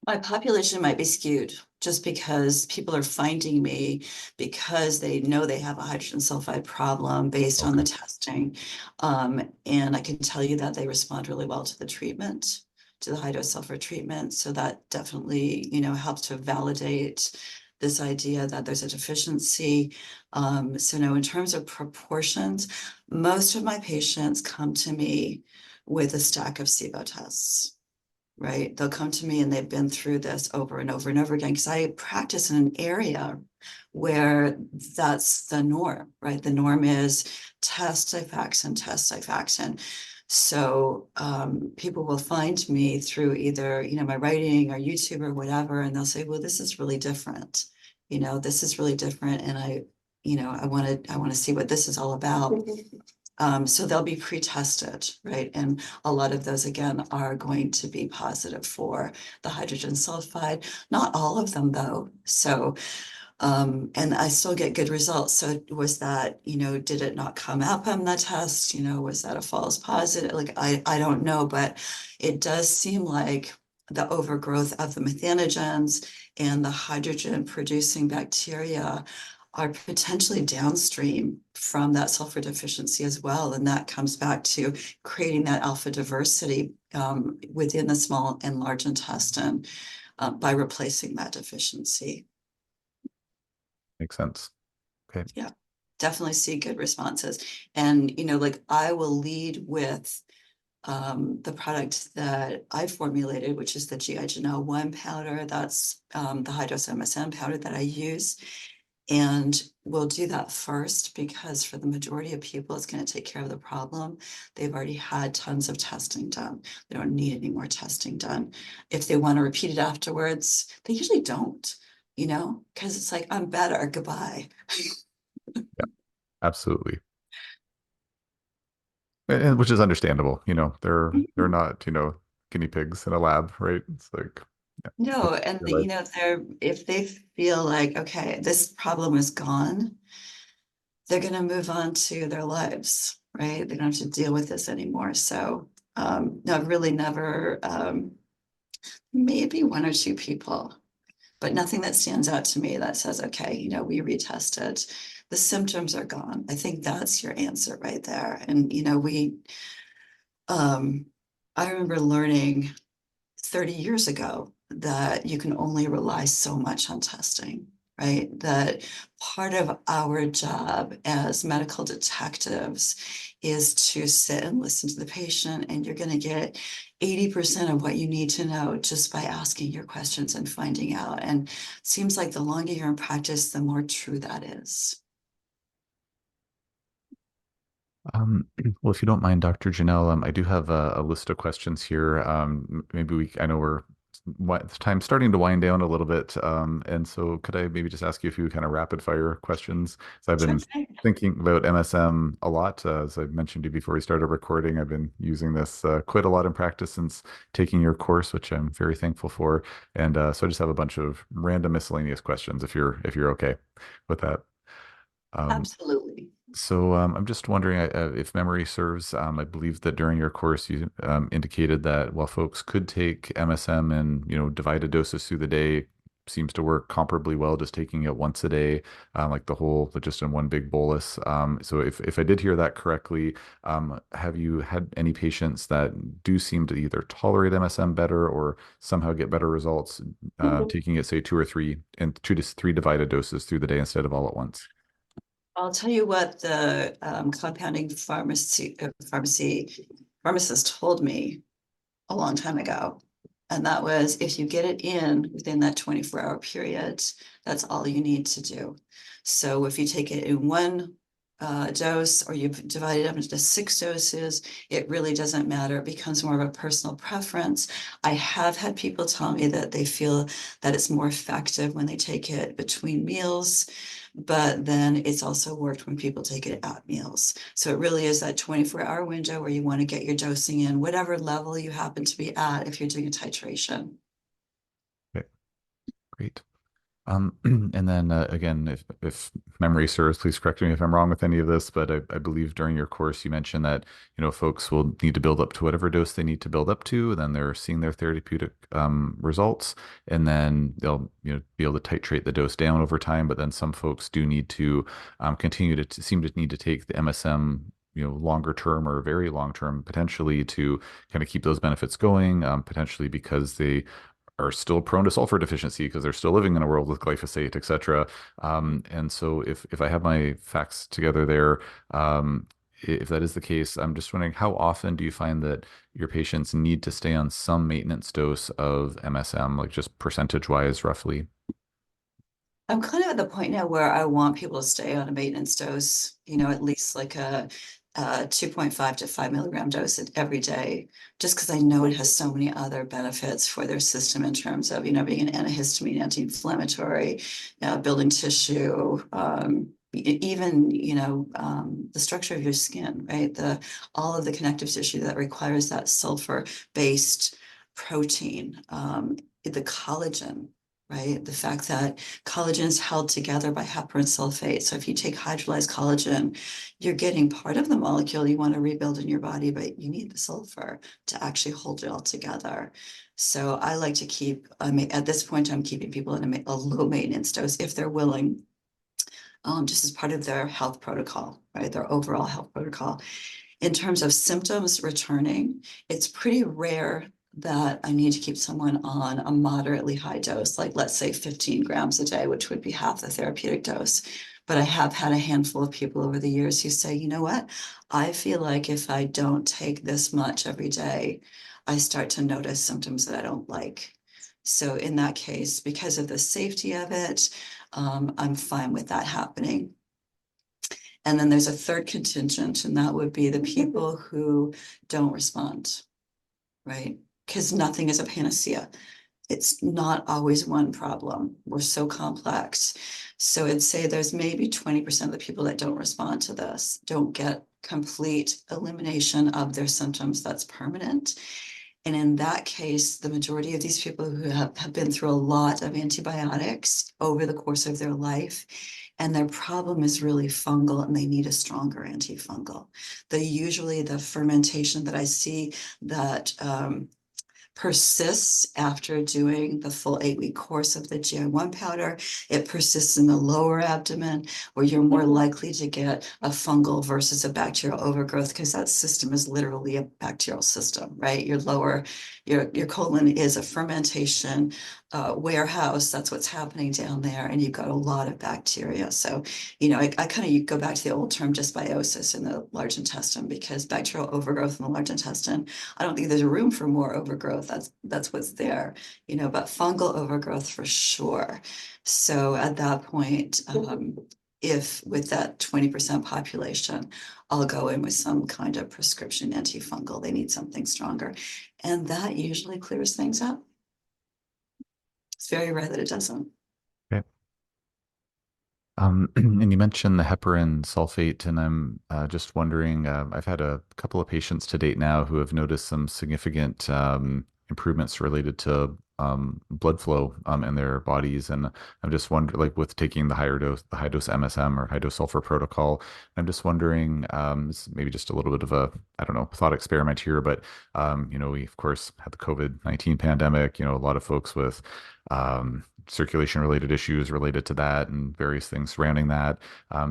My population might be skewed just because people are finding me because they know they have a hydrogen sulfide problem based on the Okay, testing. And I can tell you that they respond really well to the treatment, to the high dose sulfur treatment. So that definitely, helps to validate this idea that there's a deficiency. So no, in terms of proportions, most of my patients come to me with a stack of SIBO tests. Right? They'll come to me and they've been through this over and over and over again because I practice in an area where that's the norm, right? The norm is test Xifaxan, test Xifaxan. So people will find me through either, my writing or YouTube or whatever, and they'll say, well, this is really different. This is really different. And I want to see what this is all about. So they'll be pre-tested, right? And a lot of those, again, are going to be positive for the hydrogen sulfide. Not all of them, though. So, and I still get good results. So was that, did it not come up on the test? Was that a false positive? Like, I don't know, but it does seem like the overgrowth of the methanogens and the hydrogen producing bacteria are potentially downstream from that sulfur deficiency as well. And that comes back to creating that alpha diversity within the small and large intestine by replacing that deficiency. makes sense. Okay. Yeah, definitely see good responses. And, like I will lead with the product that I formulated, which is the GI Janelle 1 powder. That's the high dose MSM powder that I use. And we'll do that first because for the majority of people, it's going to take care of the problem. They've already had tons of testing done. They don't need any more testing done. If they want to repeat it afterwards, they usually don't, because it's like, I'm better, goodbye. Yeah, absolutely. And which is understandable. They're not, guinea pigs in a lab, right? It's like, yeah, No, and your life. if they feel like, okay, this problem is gone, they're going to move on to their lives, right? They don't have to deal with this anymore. So, no, I've really never, maybe one or two people, but nothing that stands out to me that says, okay, we retested. The symptoms are gone. I think that's your answer right there. And, um, I remember learning 30 years ago that you can only rely so much on testing, right? That part of our job as medical detectives is to sit and listen to the patient, and you're going to get 80% of what you need to know just by asking your questions and finding out. And it seems like the longer you're in practice, the more true that is. Well, if you don't mind, Dr. Janelle, I do have a list of questions here. I know the time's starting to wind down a little bit. And so could I maybe just ask you a few kind of rapid fire questions? So I've Sure been thing. thinking about MSM a lot. As I mentioned to you before we started recording, I've been using this quite a lot in practice since taking your course, which I'm very thankful for. And so I just have a bunch of random miscellaneous questions if you're okay with that. Um, Absolutely. so I'm just wondering if memory serves. I believe that during your course you indicated that while folks could take MSM and divided doses through the day, seems to work comparably well just taking it once a day, like just in one big bolus. So if I did hear that correctly, have you had any patients that do seem to either tolerate MSM better or somehow get better results taking it, say, two to three divided doses through the day instead of all at once? I'll tell you what the compounding pharmacist told me a long time ago. And that was if you get it in within that 24-hour period, that's all you need to do. So if you take it in one dose, or you've divided up into 6 doses, it really doesn't matter. It becomes more of a personal preference. I have had people tell me that they feel that it's more effective when they take it between meals, but then it's also worked when people take it at meals. So it really is that 24-hour window where you want to get your dosing in, whatever level you happen to be at if you're doing a titration. Okay, great. And then again, if memory serves, please correct me if I'm wrong with any of this, but I believe during your course you mentioned that, folks will need to build up to whatever dose they need to build up to, and then they're seeing their therapeutic results, and then they'll, be able to titrate the dose down over time. But then some folks do need to continue to seem to need to take the MSM, longer term or very long term potentially to kind of keep those benefits going, potentially because they are still prone to sulfur deficiency because they're still living in a world with glyphosate, et cetera. And so if I have my facts together there, if that is the case, I'm just wondering, how often do you find that your patients need to stay on some maintenance dose of MSM, like just percentage wise, roughly? I'm kind of at the point now where I want people to stay on a maintenance dose, at least like a 2.5 to 5 milligram dose every day, just because I know it has so many other benefits for their system in terms of, being an antihistamine, anti-inflammatory, building tissue, even, the structure of your skin, right? All of the connective tissue that requires that sulfur-based protein, the collagen, right? The fact that collagen is held together by heparan sulfate. So if you take hydrolyzed collagen, you're getting part of the molecule you want to rebuild in your body, but you need the sulfur to actually hold it all together. So I like to keep, at this point, I'm keeping people in a low maintenance dose if they're willing, just as part of their health protocol, right? Their overall health protocol. In terms of symptoms returning, it's pretty rare that I need to keep someone on a moderately high dose, like let's say 15 grams a day, which would be half the therapeutic dose. But I have had a handful of people over the years who say, you know what? I feel like if I don't take this much every day, I start to notice symptoms that I don't like. So in that case, because of the safety of it, I'm fine with that happening. And then there's a third contingent, and that would be the people who don't respond, right? Because nothing is a panacea. It's not always one problem. We're so complex. So I'd say there's maybe 20% of the people that don't respond to this, don't get complete elimination of their symptoms that's permanent. And in that case, the majority of these people who have been through a lot of antibiotics over the course of their life, and their problem is really fungal and they need a stronger antifungal. Usually the fermentation that I see that persists after doing the full 8-week course of the GI1 powder. It persists in the lower abdomen, where you're more likely to get a fungal versus a bacterial overgrowth, because that system is literally a bacterial system, right? Your colon is a fermentation warehouse. That's what's happening down there, and you've got a lot of bacteria. So, I kind of go back to the old term dysbiosis in the large intestine, because bacterial overgrowth in the large intestine, I don't think there's room for more overgrowth. That's what's there, but fungal overgrowth for sure. So at that point, if with that 20% population, I'll go in with some kind of prescription antifungal. They need something stronger. And that usually clears things up. It's very rare that it doesn't. Okay. And you mentioned the heparin sulfate, and I'm just wondering, I've had a couple of patients to date now who have noticed some significant improvements related to blood flow in their bodies. And I'm just wondering, like with taking the high dose MSM or high dose sulfur protocol, I'm just wondering, this is maybe just a little bit of a, I don't know, thought experiment here, but we of course had the COVID-19 pandemic, a lot of folks with circulation related issues related to that and various things surrounding that.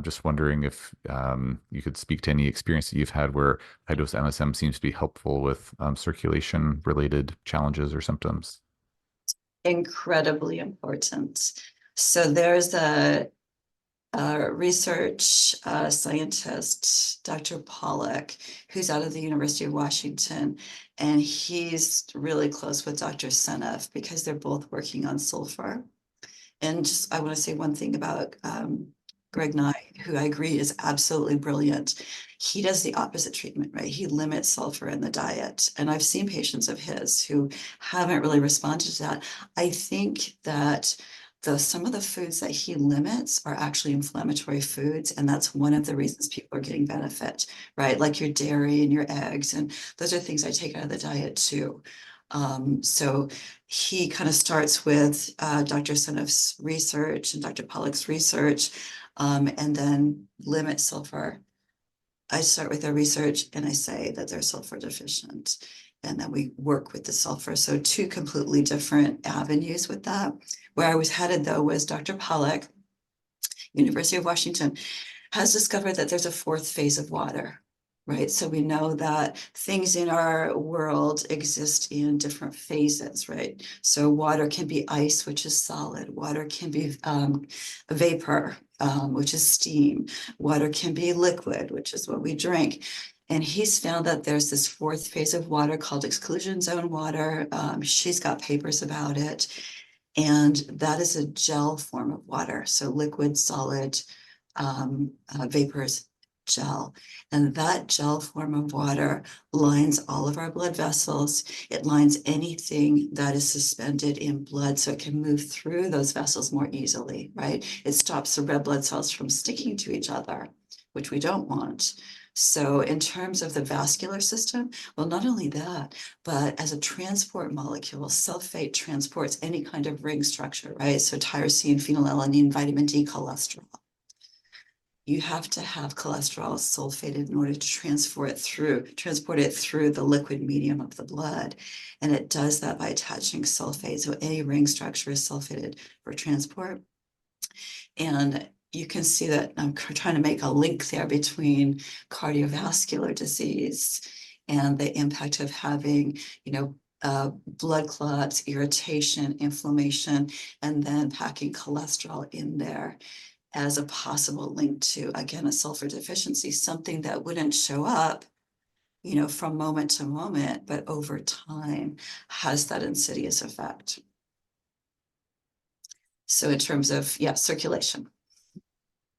Just wondering if you could speak to any experience that you've had where high dose MSM seems to be helpful with circulation related challenges or symptoms. Incredibly important. So there's a research scientist, Dr. Pollack, who's out of the University of Washington, and he's really close with Dr. Seneff because they're both working on sulfur. And just, I want to say one thing about Greg Nye, who I agree is absolutely brilliant. He does the opposite treatment, right? He limits sulfur in the diet. And I've seen patients of his who haven't really responded to that. I think that some of the foods that he limits are actually inflammatory foods, and that's one of the reasons people are getting benefit, right? Like your dairy and your eggs, and those are things I take out of the diet too. So he kind of starts with Dr. Seneff's research and Dr. Pollack's research, and then limit sulfur. I start with their research and I say that they're sulfur deficient. And then we work with the sulfur. So two completely different avenues with that. Where I was headed though was Dr. Pollack, University of Washington, has discovered that there's a fourth phase of water, right? So we know that things in our world exist in different phases, right? So water can be ice, which is solid. Water can be vapor, which is steam. Water can be liquid, which is what we drink. And he's found that there's this fourth phase of water called exclusion zone water. She's got papers about it. And that is a gel form of water. So liquid, solid, vapors, gel. And that gel form of water lines all of our blood vessels. It lines anything that is suspended in blood so it can move through those vessels more easily, right? It stops the red blood cells from sticking to each other, which we don't want. So in terms of the vascular system, well, not only that, but as a transport molecule, sulfate transports any kind of ring structure, right? So tyrosine, phenylalanine, vitamin D, cholesterol. You have to have cholesterol sulfated in order to transport it through the liquid medium of the blood. And it does that by attaching sulfate. So any ring structure is sulfated for transport. And you can see that I'm trying to make a link there between cardiovascular disease and the impact of having, blood clots, irritation, inflammation, and then packing cholesterol in there as a possible link to, again, a sulfur deficiency, something that wouldn't show up, from moment to moment, but over time has that insidious effect. So in terms of, yeah, circulation.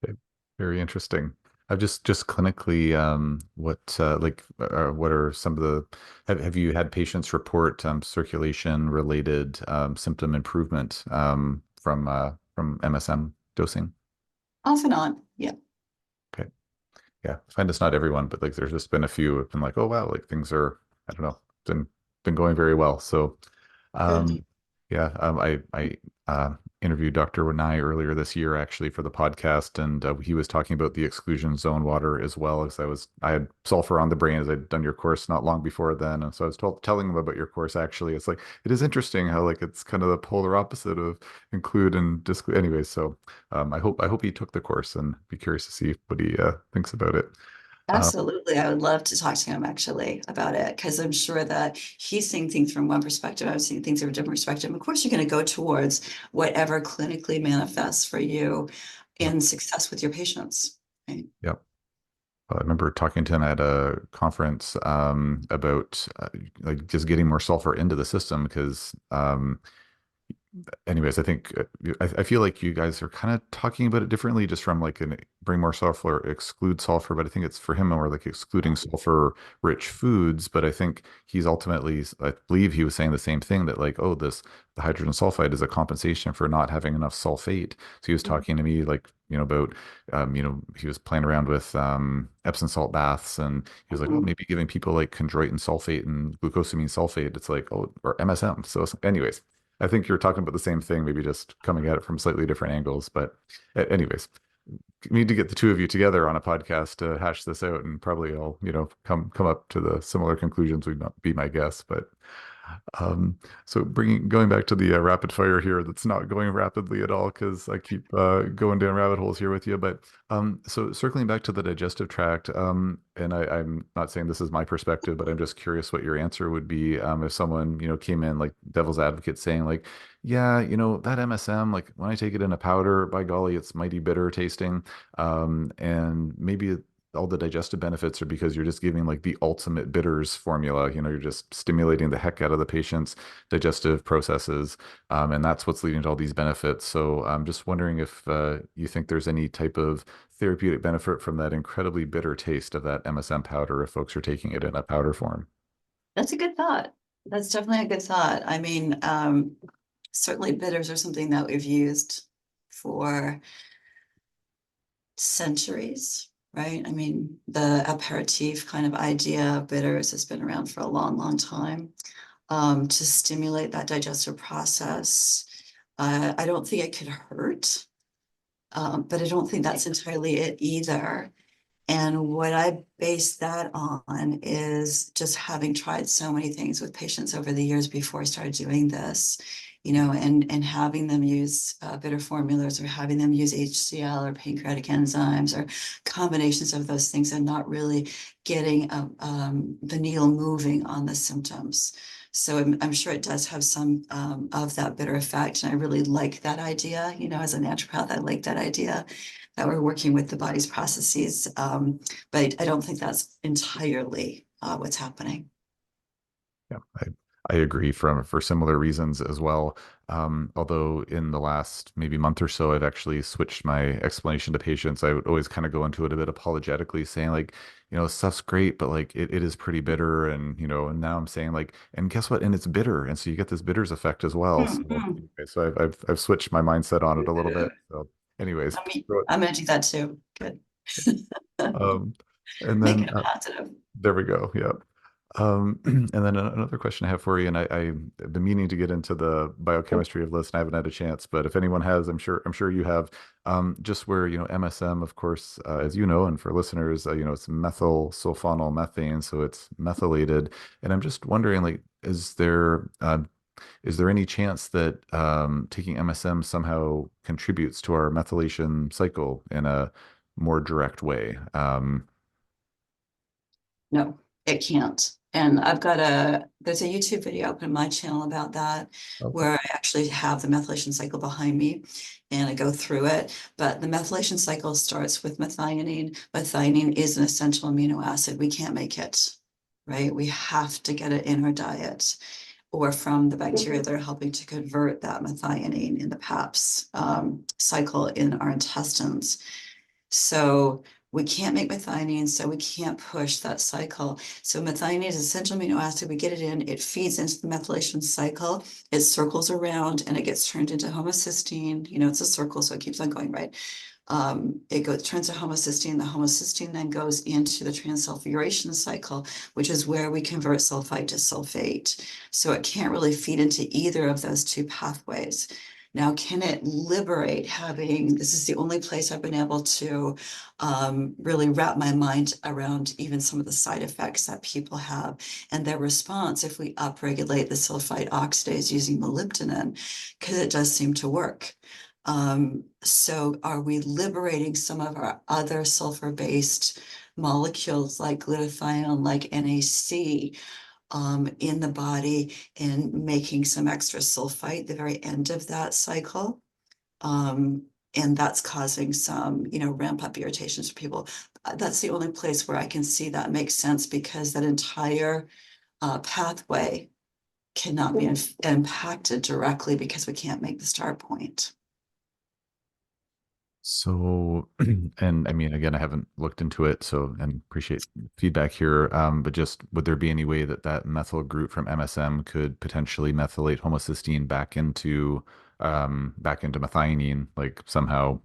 Okay. Very interesting. I've just clinically, what are some of the have you had patients report circulation related symptom improvement from MSM dosing? Off and on, yeah. Okay. Yeah, I find it's not everyone, but like there's just been a few who've been like, oh wow, like things are, I don't know, been going very well. So Good. um, yeah, I interviewed Dr. Nye earlier this year actually for the podcast, and he was talking about the exclusion zone water as well, because I had sulfur on the brain as I'd done your course not long before then, and so I was telling him about your course actually. It's like it is interesting how like it's kind of the polar opposite of include and disclude. Anyways, so I hope he took the course and be curious to see what he thinks about it. Um, Absolutely. I would love to talk to him actually about it because I'm sure that he's seeing things from one perspective. I'm seeing things from a different perspective. Of course, you're going to go towards whatever clinically manifests for you yeah, in success with your patients. Right? yeah. I remember talking to him at a conference about like just getting more sulfur into the system because anyways, I think I feel like you guys are kind of talking about it differently, just from like an bring more sulfur, exclude sulfur. But I think it's for him more like excluding sulfur-rich foods. But I think he's ultimately, I believe he was saying the same thing that like, oh, the hydrogen sulfide is a compensation for not having enough sulfate. So he was talking to me like, about, he was playing around with Epsom salt baths, and he was like, oh, Mhm. maybe giving people like chondroitin sulfate and glucosamine sulfate. It's like, oh, or MSM. So, anyways. I think you're talking about the same thing, maybe just coming at it from slightly different angles. But anyways, we need to get the two of you together on a podcast to hash this out, and probably all, come up to the similar conclusions would not be my guess. But so going back to the rapid fire here, that's not going rapidly at all because I keep going down rabbit holes here with you. But so circling back to the digestive tract, and I'm not saying this is my perspective, but I'm just curious what your answer would be if someone, came in like devil's advocate saying like, yeah, that MSM, like when I take it in a powder, by golly, it's mighty bitter tasting. And maybe all the digestive benefits are because you're just giving like the ultimate bitters formula. You're just stimulating the heck out of the patient's digestive processes, and that's what's leading to all these benefits. So I'm just wondering if you think there's any type of therapeutic benefit from that incredibly bitter taste of that MSM powder if folks are taking it in a powder form. That's a good thought. That's definitely a good thought. I mean, certainly bitters are something that we've used for centuries, right? I mean, the aperitif kind of idea of bitters has been around for a long, long time, to stimulate that digestive process. I don't think it could hurt, but I don't think that's entirely it either. And what I base that on is just having tried so many things with patients over the years before I started doing this, and having them use bitter formulas, or having them use HCl or pancreatic enzymes, or combinations of those things, and not really getting the needle moving on the symptoms. So I'm sure it does have some of that bitter effect. And I really like that idea. As a naturopath, I like that idea that we're working with the body's processes. But I don't think that's entirely what's happening. Yeah, I agree for similar reasons as well. Although in the last maybe month or so, I've actually switched my explanation to patients. I would always kind of go into it a bit apologetically, saying like, stuff's great, but like it is pretty bitter, and now I'm saying like, and guess what? And it's bitter, and so you get this bitters effect as well. So Mm-hmm. anyway, so I've switched my mindset on it a little bit. So, anyways, I mean, I'm going to do that too. Good. um, and Make then it a positive. there we go. Yeah. And then another question I have for you, and I've been meaning to get into the biochemistry of this, and I haven't had a chance. But if anyone has, I'm sure you have. Just where MSM, of course, as you know, and for listeners, it's methyl sulfonyl methane, so it's methylated. And I'm just wondering, like, is there any chance that taking MSM somehow contributes to our methylation cycle in a more direct way? No, it can't. And there's a YouTube video up in my channel about that, Okay. where I actually have the methylation cycle behind me and I go through it. But the methylation cycle starts with methionine. Methionine is an essential amino acid. We can't make it, right? We have to get it in our diet or from the bacteria that are helping to convert that methionine in the PAPS cycle in our intestines. So we can't make methionine, so we can't push that cycle. So methionine is an essential amino acid. We get it in, it feeds into the methylation cycle, it circles around and it gets turned into homocysteine. It's a circle, so it keeps on going, right? Turns to homocysteine. The homocysteine then goes into the transsulfuration cycle, which is where we convert sulfide to sulfate. So it can't really feed into either of those two pathways. Now, can it liberate this is the only place I've been able to really wrap my mind around even some of the side effects that people have and their response if we upregulate the sulfide oxidase using molybdenum, because it does seem to work. So are we liberating some of our other sulfur-based molecules like glutathione, like NAC, in the body and making some extra sulfite at the very end of that cycle? And that's causing some, ramp up irritations for people. That's the only place where I can see that makes sense, because that entire pathway cannot be impacted directly because we can't make the start point. So, and I mean, again, I haven't looked into it, so and appreciate feedback here. But just would there be any way that that methyl group from MSM could potentially methylate homocysteine back into methionine, like somehow,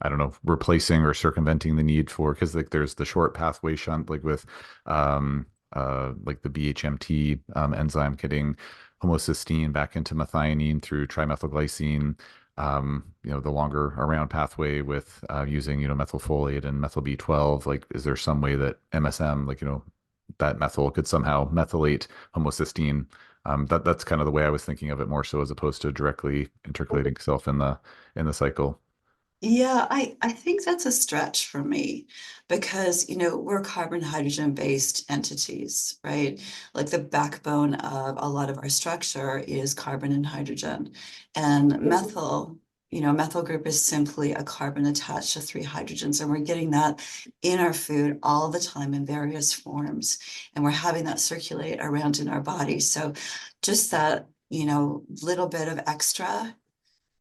I don't know, replacing or circumventing the need for, because like there's the short pathway shunt, like with like the BHMT enzyme getting homocysteine back into methionine through trimethylglycine, the longer around pathway with using, methylfolate and methyl B12, like, is there some way that MSM, like, that methyl could somehow methylate homocysteine? That's kind of the way I was thinking of it more so as opposed to directly intercalating itself in the cycle. Yeah, I think that's a stretch for me, because, we're carbon hydrogen based entities, right? Like the backbone of a lot of our structure is carbon and hydrogen. And methyl methyl group is simply a carbon attached to three hydrogens, and we're getting that in our food all the time in various forms, and we're having that circulate around in our body. So just that, little bit of extra,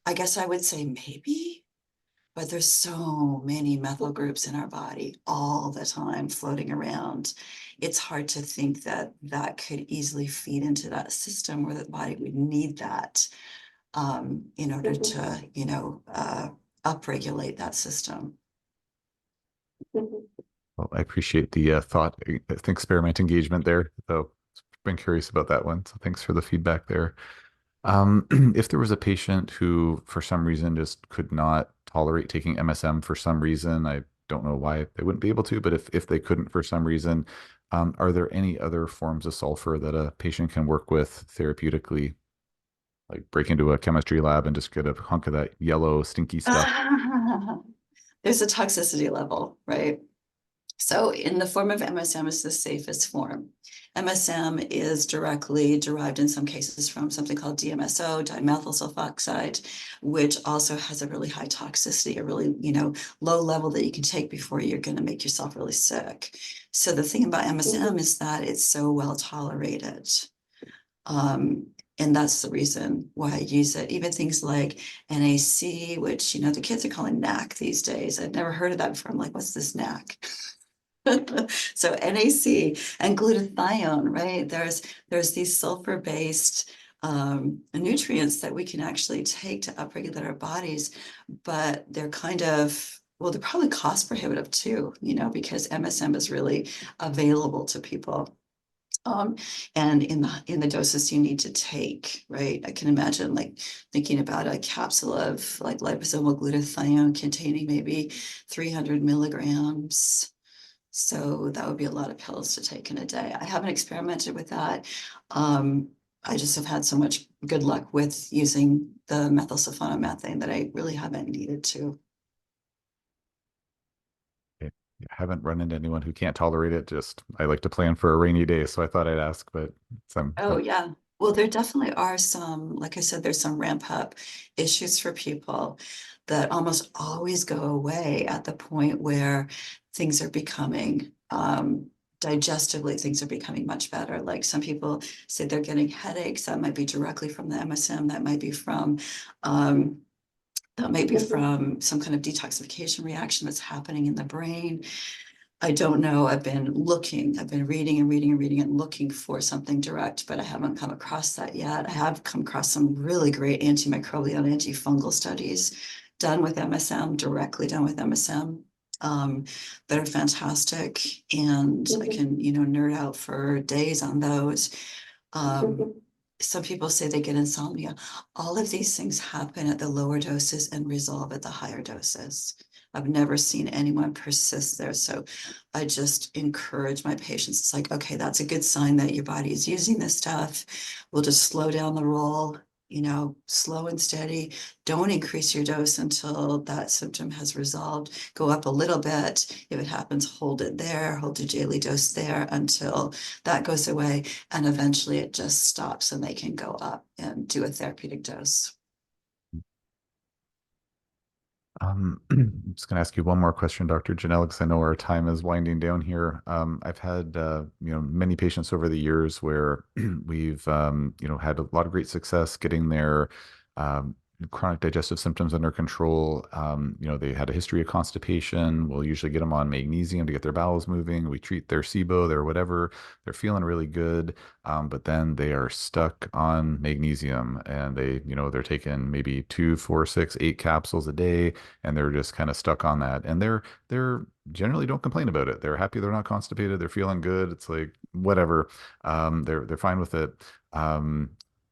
I guess I would say maybe, but there's so many methyl groups in our body all the time floating around. It's hard to think that that could easily feed into that system where the body would need that in order to, upregulate that system. Well, I appreciate the experiment engagement there. So, been curious about that one. So, thanks for the feedback there. If there was a patient who, for some reason, just could not tolerate taking MSM for some reason, I don't know why they wouldn't be able to, but if they couldn't for some reason, are there any other forms of sulfur that a patient can work with therapeutically, like break into a chemistry lab and just get a hunk of that yellow stinky stuff? There's a toxicity level, right? So in the form of MSM is the safest form. MSM is directly derived in some cases from something called DMSO, dimethyl sulfoxide, which also has a really high toxicity, a really, low level that you can take before you're going to make yourself really sick. So the thing about MSM is that it's so well tolerated. And that's the reason why I use it. Even things like NAC, which, the kids are calling NAC these days. I've never heard of that before. I'm like, what's this NAC? So NAC and glutathione, right? There's these sulfur-based nutrients that we can actually take to upregulate our bodies, but they're they're probably cost prohibitive too, because MSM is really available to people. Um, and in the doses you need to take, right? I can imagine like thinking about a capsule of like liposomal glutathione containing maybe 300 milligrams. So that would be a lot of pills to take in a day. I haven't experimented with that. I just have had so much good luck with using the methylsulfonomethane that I really haven't needed to. I haven't run into anyone who can't tolerate it. Just I like to plan for a rainy day, so I thought I'd ask, but some Oh, yeah. Well, there definitely are some, like I said, there's some ramp up issues for people that almost always go away at the point where things are becoming, digestively, things are becoming much better. Like some people say they're getting headaches. That might be directly from the MSM. Um, that might be from some kind of detoxification reaction that's happening in the brain. I don't know. I've been reading and reading and reading and looking for something direct, but I haven't come across that yet. I have come across some really great antimicrobial and antifungal studies done with MSM, directly done with MSM, that are fantastic. And I can, nerd out for days on those. Um, some people say they get insomnia. All of these things happen at the lower doses and resolve at the higher doses. I've never seen anyone persist there. So I just encourage my patients. It's like, okay, that's a good sign that your body is using this stuff. We'll just slow down the roll, slow and steady. Don't increase your dose until that symptom has resolved. Go up a little bit. If it happens, hold it there, hold your daily dose there until that goes away. And eventually it just stops and they can go up and do a therapeutic dose. I'm just going to ask you one more question, Dr. Janelle, because I know our time is winding down here. I've had, many patients over the years where we've, had a lot of great success getting their chronic digestive symptoms under control. They had a history of constipation. We'll usually get them on magnesium to get their bowels moving. We treat their SIBO, their whatever. They're feeling really good. But then they are stuck on magnesium and they're taking maybe 2, 4, 6, 8 capsules a day and they're just kind of stuck on that. And they're generally don't complain about it. They're happy they're not constipated. They're feeling good. It's like whatever. They're fine with it.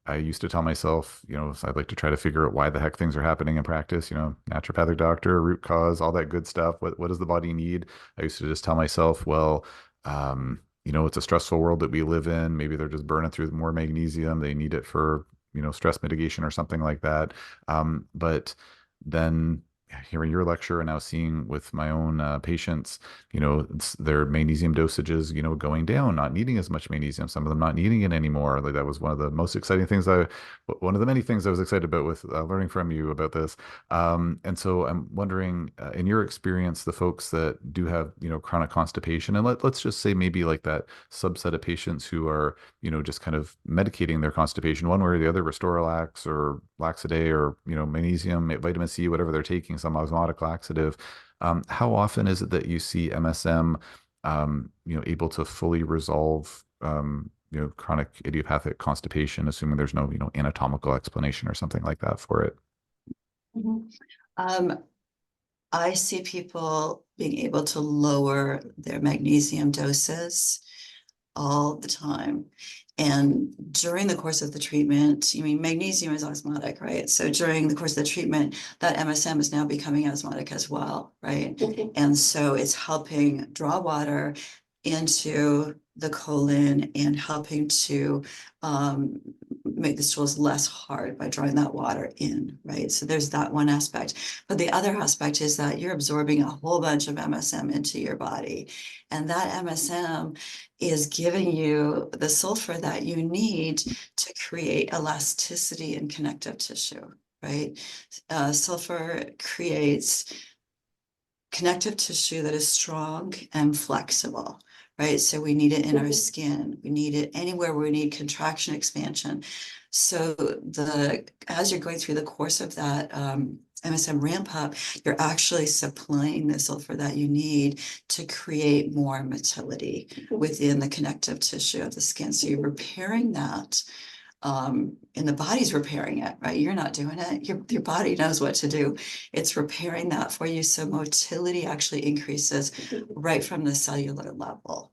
I used to tell myself, so I'd like to try to figure out why the heck things are happening in practice, naturopathic doctor, root cause, all that good stuff. What does the body need? I used to just tell myself, well, it's a stressful world that we live in. Maybe they're just burning through more magnesium. They need it for, stress mitigation or something like that. But then hearing your lecture and now seeing with my own patients, their magnesium dosages, going down, not needing as much magnesium, some of them not needing it anymore. Like that was one of the most exciting things one of the many things I was excited about with learning from you about this. And so I'm wondering, in your experience, the folks that do have, chronic constipation, and let's just say maybe like that subset of patients who are, just kind of medicating their constipation one way or the other, Restorelax or Laxaday or, magnesium, vitamin C, whatever they're taking, some osmotic laxative. How often is it that you see MSM, able to fully resolve, chronic idiopathic constipation, assuming there's no, anatomical explanation or something like that for it? Mhm. Um, I see people being able to lower their magnesium doses all the time. And during the course of the treatment, I mean, magnesium is osmotic, right? So during the course of the treatment, that MSM is now becoming osmotic as well, right? And so it's helping draw water into the colon and helping to make the stools less hard by drawing that water in, right? So there's that one aspect. But the other aspect is that you're absorbing a whole bunch of MSM into your body. And that MSM is giving you the sulfur that you need to create elasticity in connective tissue, right? Sulfur creates connective tissue that is strong and flexible, right? So we need it in our skin. We need it anywhere where we need contraction, expansion. So as you're going through the course of that MSM ramp up, you're actually supplying the sulfur that you need to create more motility within the connective tissue of the skin. So you're repairing that and the body's repairing it, right? You're not doing it. Your body knows what to do. It's repairing that for you. So motility actually increases right from the cellular level.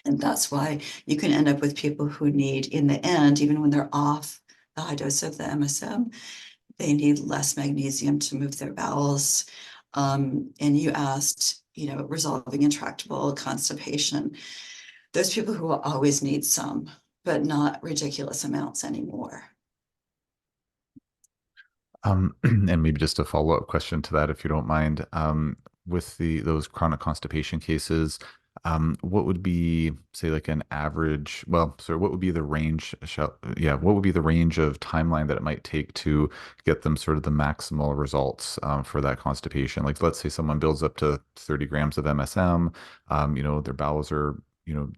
And that's why you can end up with people who need, in the end, even when they're off the high dose of the MSM, they need less magnesium to move their bowels. And you asked, resolving intractable constipation. Those people who will always need some, but not ridiculous amounts anymore. And maybe just a follow-up question to that, if you don't mind. With those chronic constipation cases, what would be, say, like an average, well, so what would be the range, what would be the range of timeline that it might take to get them sort of the maximal results for that constipation? Like, let's say someone builds up to 30 grams of MSM, their bowels are,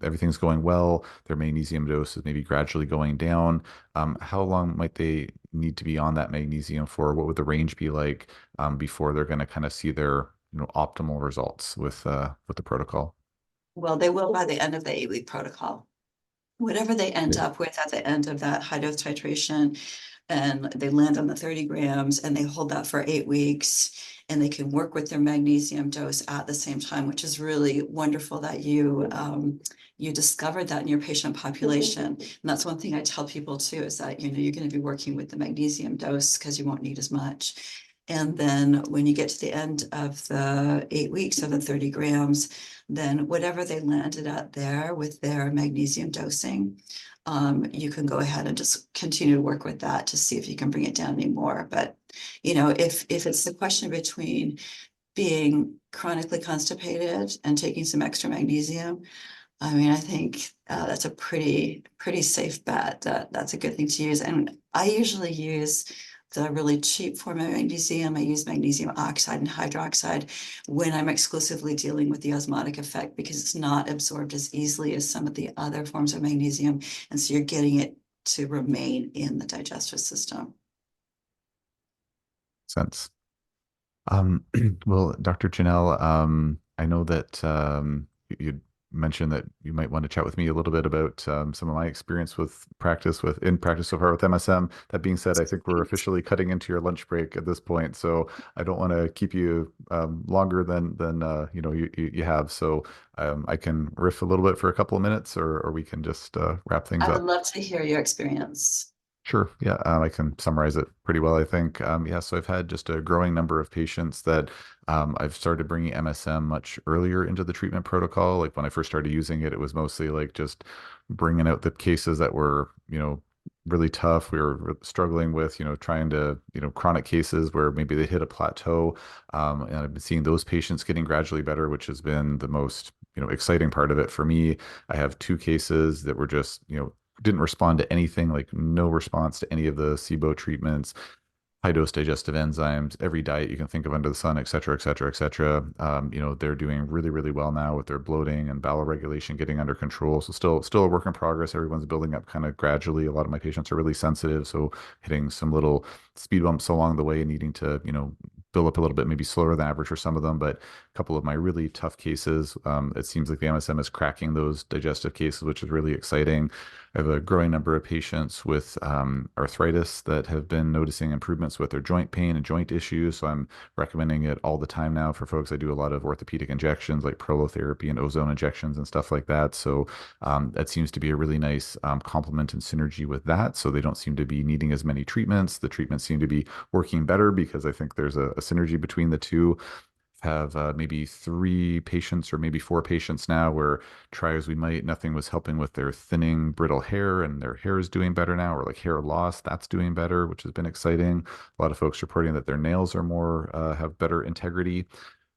everything's going well, their magnesium dose is maybe gradually going down. How long might they need to be on that magnesium for? What would the range be like before they're going to kind of see their, optimal results with the protocol? Well, they will by the end of the 8-week protocol. Whatever they end Okay. up with at the end of that high dose titration, and they land on the 30 grams and they hold that for 8 weeks, and they can work with their magnesium dose at the same time, which is really wonderful that you discovered that in your patient population. And that's one thing I tell people too, is that you're going to be working with the magnesium dose because you won't need as much. And then when you get to the end of the 8 weeks of the 30 grams, then whatever they landed at there with their magnesium dosing, you can go ahead and just continue to work with that to see if you can bring it down anymore. But, if it's the question between being chronically constipated and taking some extra magnesium, I mean, I think that's a pretty safe bet that that's a good thing to use. And I usually use the really cheap form of magnesium. I use magnesium oxide and hydroxide when I'm exclusively dealing with the osmotic effect, because it's not absorbed as easily as some of the other forms of magnesium. And so you're getting it to remain in the digestive system. Sense. Well, Dr. Janelle, I know that you mentioned that you might want to chat with me a little bit about some of my experience in practice so far with MSM. That being said, I think we're officially cutting into your lunch break at this point, so I don't want to keep you longer than you have. So I can riff a little bit for a couple of minutes, or we can just wrap things I would up. love to hear your experience. Sure. Yeah, I can summarize it pretty well, I think. Yeah, so I've had just a growing number of patients that I've started bringing MSM much earlier into the treatment protocol. Like when I first started using it, it was mostly like just bringing out the cases that were, really tough. We were struggling with, trying to, chronic cases where maybe they hit a plateau. And I've been seeing those patients getting gradually better, which has been the most, exciting part of it for me. I have two cases that were just, didn't respond to anything, like no response to any of the SIBO treatments, high dose digestive enzymes, every diet you can think of under the sun, et cetera, et cetera, et cetera. They're doing really, really well now with their bloating and bowel regulation getting under control. So still a work in progress. Everyone's building up kind of gradually. A lot of my patients are really sensitive, so hitting some little speed bumps along the way, needing to, build up a little bit, maybe slower than average for some of them. But a couple of my really tough cases, it seems like the MSM is cracking those digestive cases, which is really exciting. I have a growing number of patients with arthritis that have been noticing improvements with their joint pain and joint issues. So I'm recommending it all the time now for folks. I do a lot of orthopedic injections like prolotherapy and ozone injections and stuff like that. So that seems to be a really nice complement and synergy with that. So they don't seem to be needing as many treatments. The treatments seem to be working better because I think there's a synergy between the two. Have maybe three patients or maybe four patients now where try as we might, nothing was helping with their thinning, brittle hair, and their hair is doing better now, or like hair loss, that's doing better, which has been exciting. A lot of folks reporting that their nails are more, have better integrity.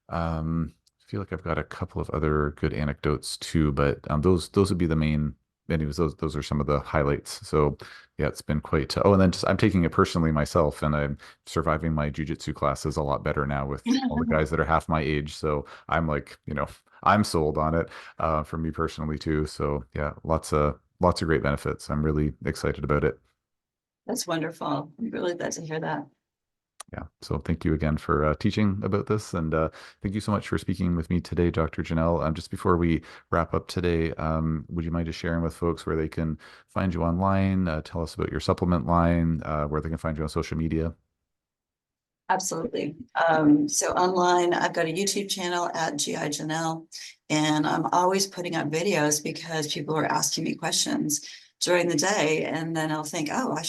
I feel like I've got a couple of other good anecdotes too, but those would be the main. Anyways, those are some of the highlights. So yeah, it's been quite. Oh, and then just I'm taking it personally myself, and I'm surviving my jujitsu classes a lot better now with all the guys that are half my age. So I'm like, I'm sold on it for me personally too. So yeah, lots of great benefits. I'm really excited about it. That's wonderful. I'm really glad to hear that. Yeah. So thank you again for teaching about this. And thank you so much for speaking with me today, Dr. Janelle. Just before we wrap up today, would you mind just sharing with folks where they can find you online? Tell us about your supplement line, where they can find you on social media. Absolutely. So online, I've got a YouTube channel at GI Janelle, and I'm always putting up videos because people are asking me questions during the day, and then I'll think, oh, I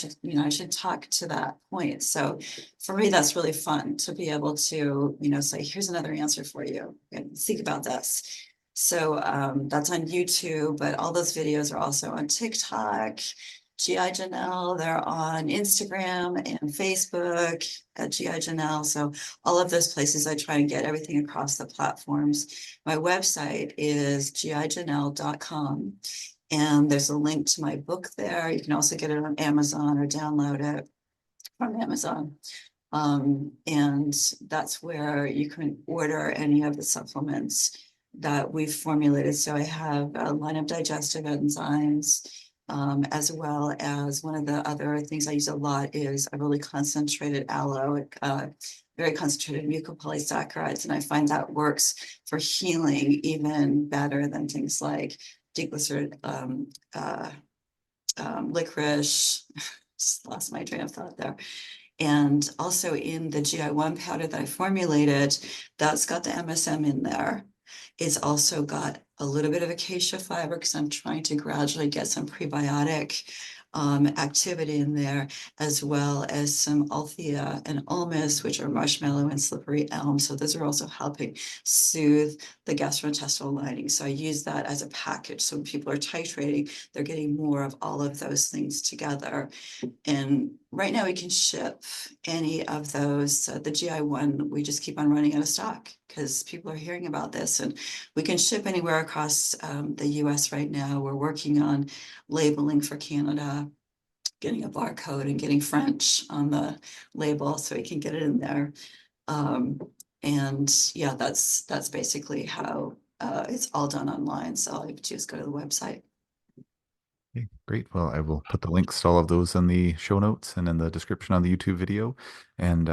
should talk to that point. So for me, that's really fun to be able to, say, here's another answer for you, and think about this. So that's on YouTube, but all those videos are also on TikTok, GI Janelle. They're on Instagram and Facebook at GI Janelle. So all of those places, I try and get everything across the platforms. My website is gijanelle.com. And there's a link to my book there. You can also get it on Amazon or download it from Amazon. And that's where you can order any of the supplements that we've formulated. So I have a line of digestive enzymes, as well as one of the other things I use a lot is a really concentrated aloe, very concentrated mucopolysaccharides. And I find that works for healing even better than things like deglycerin, licorice. Just lost my train of thought there. And also in the GI1 powder that I formulated, that's got the MSM in there. It's also got a little bit of acacia fiber because I'm trying to gradually get some prebiotic activity in there, as well as some althea and ulmus, which are marshmallow and slippery elm. So those are also helping soothe the gastrointestinal lining. So I use that as a package. So when people are titrating, they're getting more of all of those things together. And right now we can ship any of those. The GI1, we just keep on running out of stock because people are hearing about this, and we can ship anywhere across the US right now. We're working on labeling for Canada, getting a barcode and getting French on the label so we can get it in there. And yeah, that's basically how it's all done online. So all you have to do is go to the website. Okay, great. Well, I will put the links to all of those in the show notes and in the description on the YouTube video. And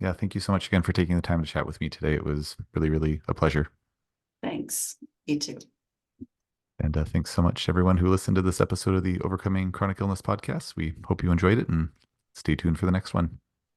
yeah, thank you so much again for taking the time to chat with me today. It was really, really a pleasure. Thanks. You too. And thanks so much to everyone who listened to this episode of the Overcoming Chronic Illness podcast. We hope you enjoyed it and stay tuned for the next one.